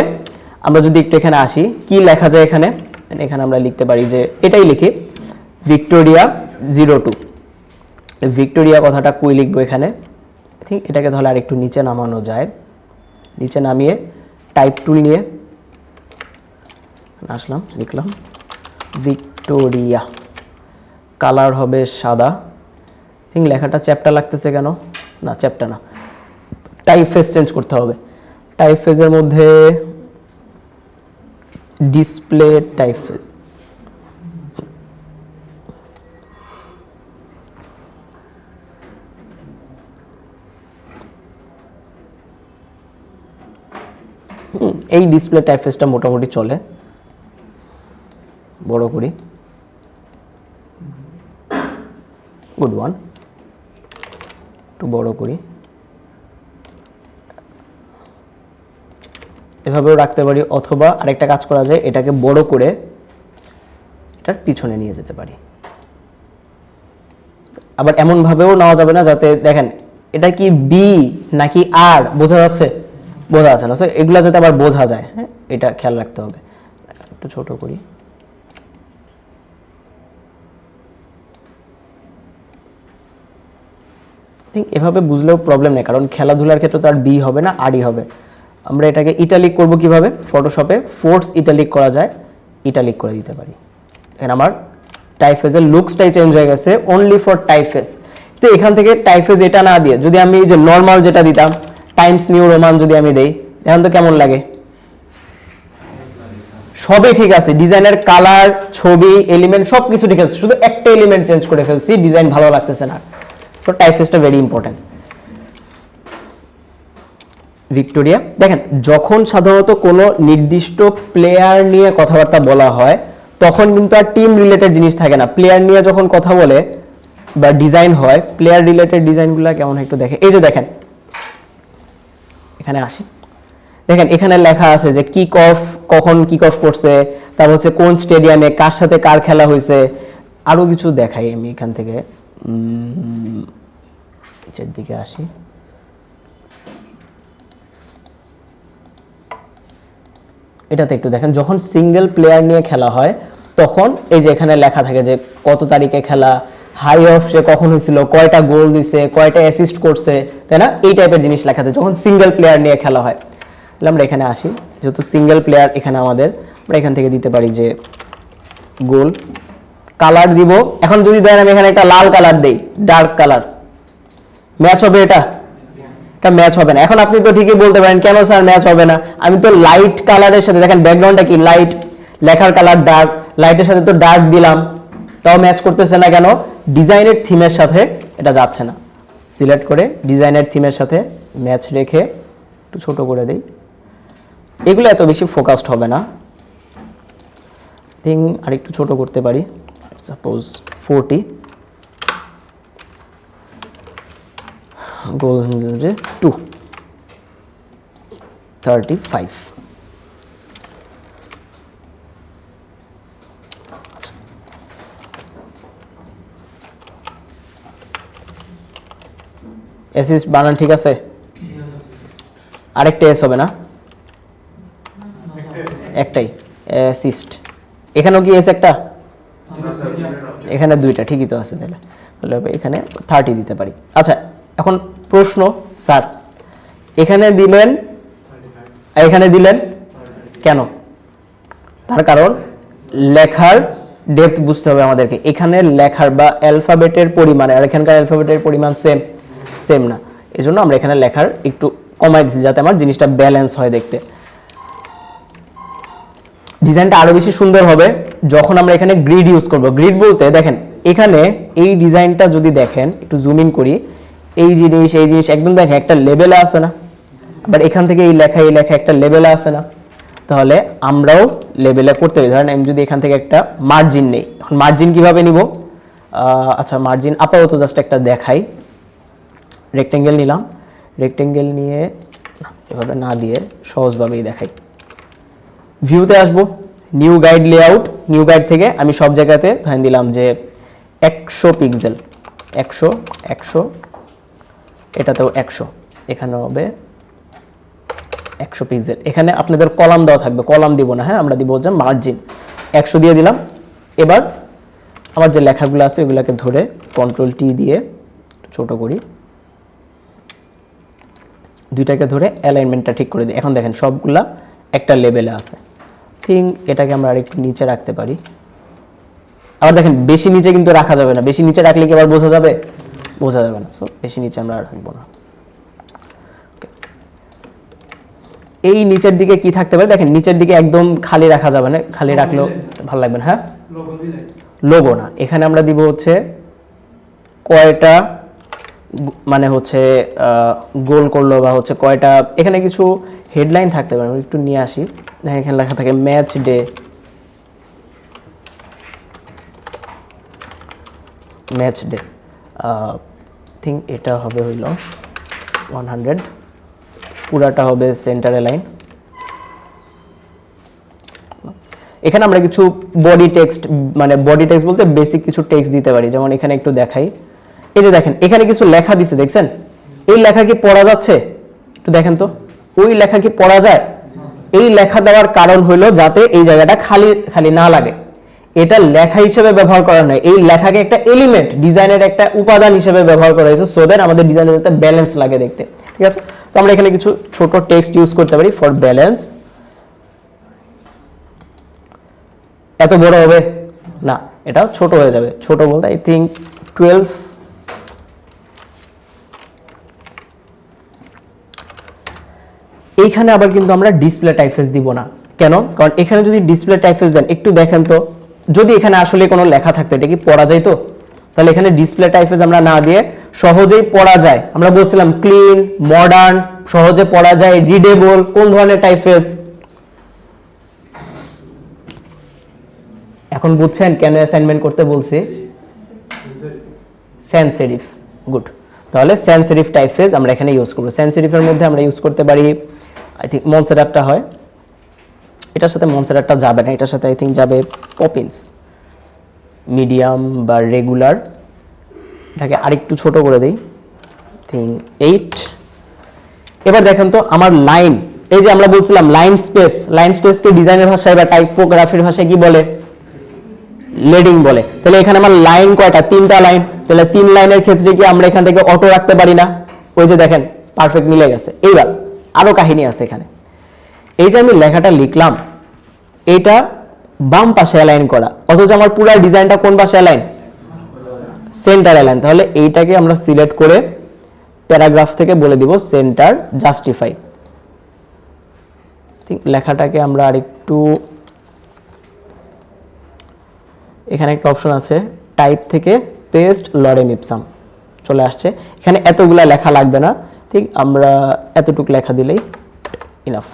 A: আমরা যদি একটু এখানে আসি, কি লেখা যায় এখানে? এখানে আমরা লিখতে পারি যে এটাই লিখি ভিক্টোরিয়া 02। ভিক্টোরিয়া কথাটা কই লিখবো এখানে? ঠিক এটাকে তাহলে আর একটু নিচে নামানো যায়, নিচে নামিয়ে টাইপ টুল নিয়ে আসলাম, লিখলাম ভিক্টোরিয়া, কালার হবে সাদা। ঠিক লেখাটা চ্যাপ্টা লাগতেছে কেন? না চ্যাপ্টা না, টাইপ ফেস চেঞ্জ করতে হবে। টাইপ ফেজের মধ্যে ডিসপ্লে টাইপ ফেজ, এই ডিসপ্লে টাইপ ফেজটা মোটামুটি চলে। বড় করি, গুড ওয়ান, একটু বড় করি, এভাবেও রাখতে পারি, অথবা আরেকটা কাজ করা যায়, এটাকে বড় করে এটার পিছনে নিয়ে যেতে পারি। আবার এমন ভাবেও নেওয়া যাবে না যাতে দেখেন এটা কি বি নাকি আর বোঝা যাচ্ছে, বোঝা যাচ্ছে না। সো এগুলো যাতে আবার বোঝা যায়, হ্যাঁ এটা খেয়াল রাখতে হবে। একটু ছোট করি, ঠিক এভাবে বুঝলেও প্রবলেম নেই, কারণ খেলাধুলার ক্ষেত্রে তো আর বি হবে না, আরই হবে। আমরা এটাকে ইটালিক করব কিভাবে? ফটোশপে ফোর্স ইটালিক করা যায়, ইটালিক করে দিতে পারি। এখানে আমার টাইপফেজের লুকসটাই চেঞ্জ হয়ে গেছে অনলি ফর টাইপফেজ। তো এখান থেকে টাইপফেজ এটা না দিয়ে যদি আমি এই যে নর্মাল যেটা দিতাম টাইমস নিউ রোমান যদি আমি দেই, এখন তো কেমন লাগে? সবই ঠিক আছে, ডিজাইনের কালার, ছবি, এলিমেন্ট সবকিছু ঠিক আছে, শুধু একটা এলিমেন্ট চেঞ্জ করে ফেলছি, ডিজাইন ভালো লাগতেছে না। তো টাইপফেজটা ভেরি ইম্পর্টেন্ট। ভিক্টোরিয়া দেখেন, যখন সাধারণত কোনো নির্দিষ্ট প্লেয়ার নিয়ে কথাবার্তা বলা হয় তখন কিন্তু আর টিম রিলেটেড জিনিস থাকে না। প্লেয়ার নিয়ে যখন কথা বলে বা ডিজাইন হয়, প্লেয়ার রিলেটেড ডিজাইনগুলো কেমন একটু দেখে। এই যে দেখেন এখানে আসি, দেখেন এখানে লেখা আছে যে কিক অফ, কখন কিক অফ করছে, তারপর হচ্ছে কোন স্টেডিয়ামে, কার সাথে কার খেলা হয়েছে, আরো কিছু দেখাই আমি এখান থেকে। নিচের দিকে আসি, এটাতে একটু দেখেন, যখন সিঙ্গেল প্লেয়ার নিয়ে খেলা হয় তখন এই যে এখানে লেখা থাকে যে কত তারিখে খেলা, হাই অফ সে কখন হয়েছিল, কয়টা গোল দিছে, কয়টা অ্যাসিস্ট করছে, তাই না? এই টাইপের জিনিস লেখা থাকে যখন সিঙ্গেল প্লেয়ার নিয়ে খেলা হয়। তাহলে আমরা এখানে আসি, যেহেতু সিঙ্গেল প্লেয়ার এখানে আমাদের, আমরা এখান থেকে দিতে পারি যে গোল, কালার দিব। এখন যদি দেন আমি এখানে একটা লাল কালার দেই, ডার্ক কালার, ম্যাচ হবে এটা? এটা ম্যাচ হবে না। এখন আপনি তো ঠিকই বলতে পারেন কেন স্যার ম্যাচ হবে না, আমি তো লাইট কালারের সাথে, দেখেন ব্যাকগ্রাউন্ডটা কি লাইট, লেখার কালার ডার্ক, লাইটের সাথে তো ডার্ক দিলাম, তাও ম্যাচ করতেছে না কেন? ডিজাইনের থিমের সাথে এটা যাচ্ছে না। সিলেক্ট করে ডিজাইনের থিমের সাথে ম্যাচ রেখে একটু ছোট করে দেই। এগুলো এত বেশি ফোকাসড হবে না, থিং আরেকটু ছোট করতে পারি, সাপোজ 40, গোল 2 35। অ্যাসিস্ট বানান ঠিক আছে? আরেকটা এস হবে না? একটাই অ্যাসিস্ট। এখানেও কি এস একটা? এখানে দুইটা, ঠিকই তো আছে। তাহলে তাহলে এখানে 30 দিতে পারি। আচ্ছা, এখন প্রশ্ন, স্যার এখানে দিলেন এখানে দিলেন কেন? তার কারণ লেখার ডেপথ বুঝতে হবে আমাদেরকে। এখানে লেখার বা অ্যালফাবেটের পরিমাণ আর এখানকার অ্যালফাবেটের পরিমাণ সেম না, এজন্য আমরা এখানে লেখার একটু কমাই দিচ্ছি যাতে আমার জিনিসটা ব্যালেন্স হয় দেখতে। ডিজাইনটা আরো বেশি সুন্দর হবে যখন আমরা এখানে গ্রিড ইউজ করব। গ্রিড বলতে দেখেন এখানে এই ডিজাইনটা যদি দেখেন, একটু জুম ইন করি, এই জিনিস একদম দেখেন একটা লেভেলে আছে না? আবার এখান থেকে এই লেখা একটা লেভেলে আছে না? তাহলে আমরাও লেভেলে করতে হবে। ধরেন আমি যদি এখান থেকে একটা মার্জিন নেই, এখন মার্জিন কিভাবে নিব? আচ্ছা, মার্জিন আপাতত জাস্ট একটা দেখাই। রেক্টেঙ্গেল নিলাম, রেক্টেঙ্গেল নিয়ে এভাবে না দিয়ে সহজভাবেই দেখাই। ভিউতে আসবো, new guide layout, new guide থেকে আমি সব জায়গাতে ধরেন দিলাম যে 100 পিক্সেল, 100, এটাতেও 100, এখানে হবে 100 পিক্সেল। এখানে আপনাদের কলাম দেওয়া থাকবে, কলাম দিব না, হ্যাঁ আমরা দিব যে মার্জিন 100 দিয়ে দিলাম। এবার আমার যে লেখাগুলো আছে ওগুলোকে ধরে কন্ট্রোল টি দিয়ে ছোট করি, দুইটাকে ধরে অ্যালাইনমেন্টটা ঠিক করে দিই। এখন দেখেন সবগুলা একটা লেভেলে আছে। থিং এটাকে আমরা আরেকটু নিচে রাখতে পারি। আবার দেখেন বেশি নিচে কিন্তু রাখা যাবে না, বেশি নিচে রাখলে কি আবার বোঝা যাবে? বোঝা যাবে না, সো বেশি নিচে আমরা রাখবো না। এই নিচের দিকে কি থাকতে পারে দেখেন, নিচের দিকে একদম খালি রাখা যাবে না, খালি রাখলেও ভালো লাগবে না। হ্যাঁ, লোগো না, এখানে আমরা দিব হচ্ছে কয়টা মানে হচ্ছে গোল করলো বা হচ্ছে কয়টা, এখানে কিছু হেডলাইন থাকতে পারে। একটু নিয়ে আসি, দেখেন এখানে লেখা থাকে ম্যাচ ডে, থিঙ্ক এটা হবে হইল 100, পুরাটা হবে সেন্টার লাইন। এখানে আমরা কিছু বডি টেক্সট, মানে বডি টেক্সট বলতে বেসিক কিছু টেক্সট দিতে পারি। যেমন এখানে একটু দেখাই, এই যে দেখেন এখানে কিছু লেখা দিছে, দেখছেন? এই লেখা কি পড়া যাচ্ছে? একটু দেখেন তো, ওই লেখা কি পড়া যায়? এই লেখা দেওয়ার কারণ হলো যাতে এই জায়গাটা খালি খালি না লাগে। এটা লেখা হিসেবে ব্যবহার করা নয়, এই লেখাকে একটা এলিমেন্ট, ডিজাইনের একটা উপাদান হিসেবে ব্যবহার করা হয়েছে, সো দ্যাট আমাদের ডিজাইনের যাতে ব্যালেন্স লাগে দেখতে। ঠিক আছে, তো আমরা এখানে কিছু ছোট টেক্সট ইউজ করতে পারি ফর ব্যালেন্স। এত বড় হবে না, এটা ছোট হয়ে যাবে। ছোট বলতে আই থিঙ্ক 12। এইখানে আবার কিন্তু আমরা ডিসপ্লে টাইপফেস দিব না। কেন? কারণ এখানে যদি ডিসপ্লে টাইপফেস দেন, একটু দেখেন তো, যদি এখানে আসলে কোনো লেখা থাকতো এটা কি পড়া যায়? তো তাহলে এখানে ডিসপ্লে টাইপফেস আমরা না দিয়ে সহজেই পড়া যায়, আমরা বলছিলাম ক্লিন, মডার্ন, সহজে পড়া যায়, রিডেবল, কোন ধরনের টাইপফেস? এখন বুঝছেন কেন অ্যাসাইনমেন্ট করতে বলছি? sans serif, good. তাহলে sans serif টাইপফেস আমরা এখানে ইউজ করব। sans serifের মধ্যে আমরা ইউজ করতে পারি, আই থিঙ্ক মনসেরাটটা হয়, এটার সাথে মনসেরাটটা যাবে না, এটার সাথে আই থিঙ্ক যাবে পপিন্স। মিডিয়াম বা রেগুলার, এটাকে আরেকটু ছোট করে দেই, থিঙ্ক 8। এবার দেখেন তো আমার লাইন, এই যে আমরা বলছিলাম লাইন স্পেসকে ডিজাইনের ভাষায় বা টাইপোগ্রাফির ভাষায় কি বলে? লেডিং বলে। তাহলে এখানে আমার লাইন কয়টা? 3টা লাইন। তাহলে 3 লাইনের ক্ষেত্রে কি আমরা এখান থেকে অটো রাখতে পারি না? ওই যে দেখেন পারফেক্ট মিলে গেছে। এইবার আরো কাহিনী আছে এখানে। এই যে আমি লেখাটা লিখলাম, এটা বাম পাশে অ্যালাইন করা, অথচ আমার পুরো ডিজাইনটা কোন পাশে অ্যালাইন? Centre align. তাহলে এইটাকে আমরা সিলেক্ট করে প্যারাগ্রাফ থেকে বলে দিব সেন্টার জাস্টিফাই। ঠিক লেখাটাকে আমরা আরেকটু এখানে একটা অপশন আছে টাইপ থেকে পেস্ট লরেম ইপসাম চলে আসছে। এখানে এতগুলা লেখা লাগবে না, ঠিক আমরা এতটুকু লেখা দিলেই ইনাফ।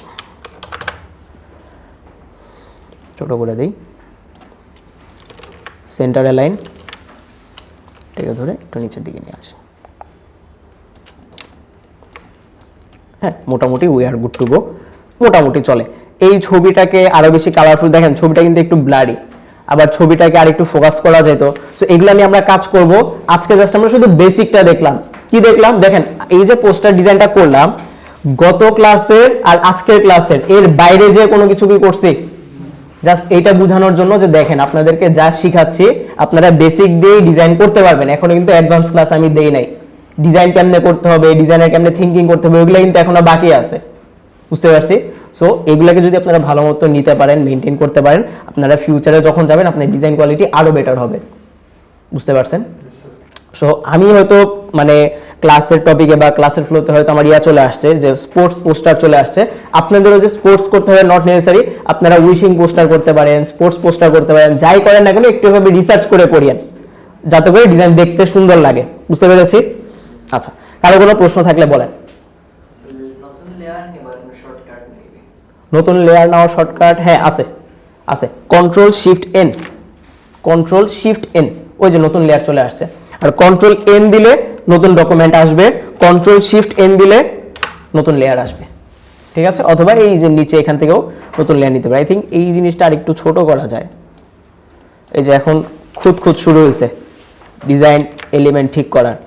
A: ছোট করে দিই, সেন্টারে লাইন থেকে ধরে একটু নিচের দিকে নিয়ে আসে। হ্যাঁ, মোটামুটি we are good to go, মোটামুটি চলে। এই ছবিটাকে আরো বেশি কালারফুল, দেখেন ছবিটা কিন্তু একটু ব্লারি, আবার ছবিটাকে আর একটু ফোকাস করা যেত। সো এগুলা নিয়ে আমরা কাজ করব আজকে। জাস্ট আমরা শুধু বেসিকটা দেখলাম। কি দেখলাম দেখেন, এই যে পোস্টার ডিজাইনটা করলাম, গত ক্লাসের আর আজকের ক্লাসের এর বাইরে যে কোনো কিছু কি করছি, জাস্ট এইটা বোঝানোর জন্য যে দেখেন আপনাদেরকে যা শিখাচ্ছি আপনারা বেসিক দিয়েই ডিজাইন করতে পারবেন। এখনো কিন্তু অ্যাডভান্স ক্লাস আমি দেই নাই। ডিজাইন কেমনে করতে হবে, ডিজাইনের কেমনে থিঙ্কিং করতে হবে, ওইগুলো কিন্তু এখনো বাকি আছে, বুঝতে পারছি। সো এগুলাকে যদি আপনারা ভালো মতো নিতে পারেন, মেনটেন করতে পারেন, আপনারা ফিউচারে যখন যাবেন আপনার ডিজাইন কোয়ালিটি আরো বেটার হবে, বুঝতে পারছেন। সো আমি হয়তো মানে ক্লাসের টপিকে বা ক্লাসের ফ্লোতে হয়তো আমার চলে আসছে যে স্পোর্টস পোস্টার চলে আসছে। আপনাদেরও যে স্পোর্টস করতে হবে নট নেসেসারি, আপনারা উইশিং পোস্টার করতে পারেন, স্পোর্টস পোস্টার করতে পারেন, যাই করেন না কেন একটু ভাবে রিসার্চ করে করিয়েন যাতে করে ডিজাইন দেখতে সুন্দর লাগে, বুঝতে পেরেছি। আচ্ছা, কারো কোনো প্রশ্ন থাকলে বলেন। নতুন লেয়ার নেওয়ার শর্টকাট, হ্যাঁ আছে আছে, control shift N, control shift N, ওই যে নতুন লেয়ার চলে আসছে। আর কন্ট্রোল এন দিলে নতুন ডকুমেন্ট আসবে, কন্ট্রোল শিফট এন দিলে নতুন লেয়ার আসবে, ঠিক আছে। অথবা এই যে নিচে এখান থেকেও নতুন লেয়ার নিতে পারে। আই থিঙ্ক এই জিনিসটা আর একটু ছোট করা যায়। এই যে এখন খুদ শুরু হয়েছে ডিজাইন এলিমেন্ট ঠিক করার।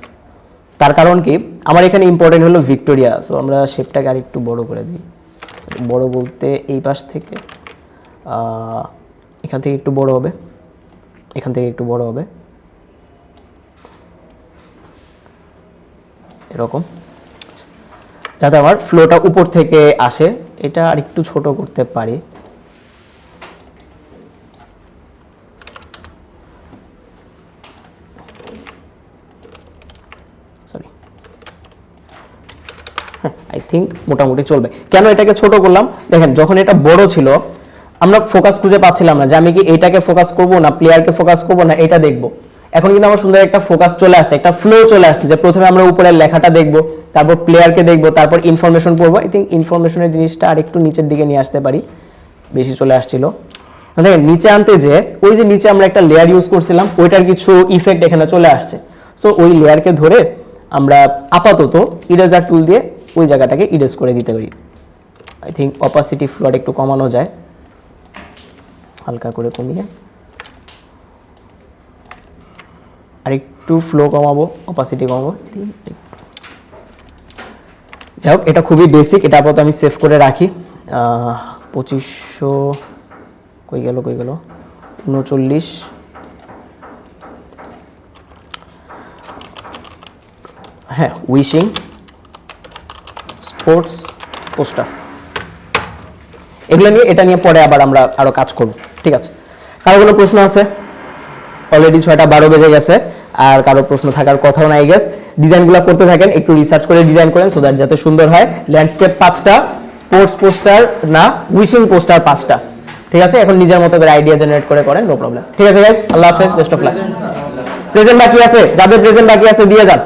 A: তার কারণ কি, আমার এখানে ইম্পর্টেন্ট হলো ভিক্টোরিয়া। সো আমরা শেপটাকে আর একটু বড় করে দিই। বড় বলতে এই পাশ থেকে এখান থেকে একটু বড় হবে, এখান থেকে একটু বড় হবে, এরকম, যাতে আমার ফ্লোটা উপর থেকে আসে। এটা আর একটু ছোট করতে পারি, সরি, আই থিঙ্ক মোটামুটি চলবে। কেন এটাকে ছোট করলাম দেখেন, যখন এটা বড় ছিল আমরা ফোকাস খুঁজে পাচ্ছিলাম না যে আমি কি এটাকে ফোকাস করব না প্লেয়ারকে ফোকাস করব না এটা দেখব। এখন কিন্তু আমার সুন্দর একটা ফোকাস চলে আসছে, একটা ফ্লো চলে আসছে যে প্রথমে আমরা উপরের লেখাটা দেখব, তারপর প্লেয়ারকে দেখব, তারপর ইনফরমেশন পড়বো। আই থিঙ্ক ইনফরমেশনের জিনিসটা আর একটু নিচের দিকে নিয়ে আসতে পারি, বেশি চলে আসছিল। দেখেন নিচে আনতে যে ওই যে নিচে আমরা একটা লেয়ার ইউজ করছিলাম ওইটার কিছু ইফেক্ট এখানে চলে আসছে। সো ওই লেয়ারকে ধরে আমরা আপাতত ইরেজার টুল দিয়ে ওই জায়গাটাকে ইরেজ করে দিতে পারি। আই থিঙ্ক অপাসিটি ফ্লোর একটু কমানো যায়, হালকা করে কমিয়ে আর একটু ফ্লো কমাবো, অপাসিটি কমাবো। যাই হোক, এটা খুবই বেসিক, এটা আপাতত আমি সেভ করে রাখি। 2500 কই গেল 39, হ্যাঁ, উইশিং স্পোর্টস পোস্টার, এগুলো নিয়ে এটা নিয়ে পরে আবার আমরা আরো কাজ করব, ঠিক আছে। কারো কোনো প্রশ্ন আছে? অলরেডি 6:12 বেজে গেছে, আর কারো প্রশ্ন থাকার কথাও নাই। গেস ডিজাইনগুলো করতে থাকেন, একটু রিসার্চ করে ডিজাইন করেন সো দ্যাট যাতে সুন্দর হয়। ল্যান্ডস্কেপ 5টা, স্পোর্টস পোস্টার না উইশিং পোস্টার 5টা, ঠিক আছে। এখন নিজের মতো করে আইডিয়া জেনারেট করে করেন, নো প্রবলেম, ঠিক আছে গাইস। আল্লাহ হাফেজ, বেস্ট অফ লাক। প্রেজেন্ট বাকি আছে, যাদের প্রেজেন্ট বাকি আছে দিয়ে যান।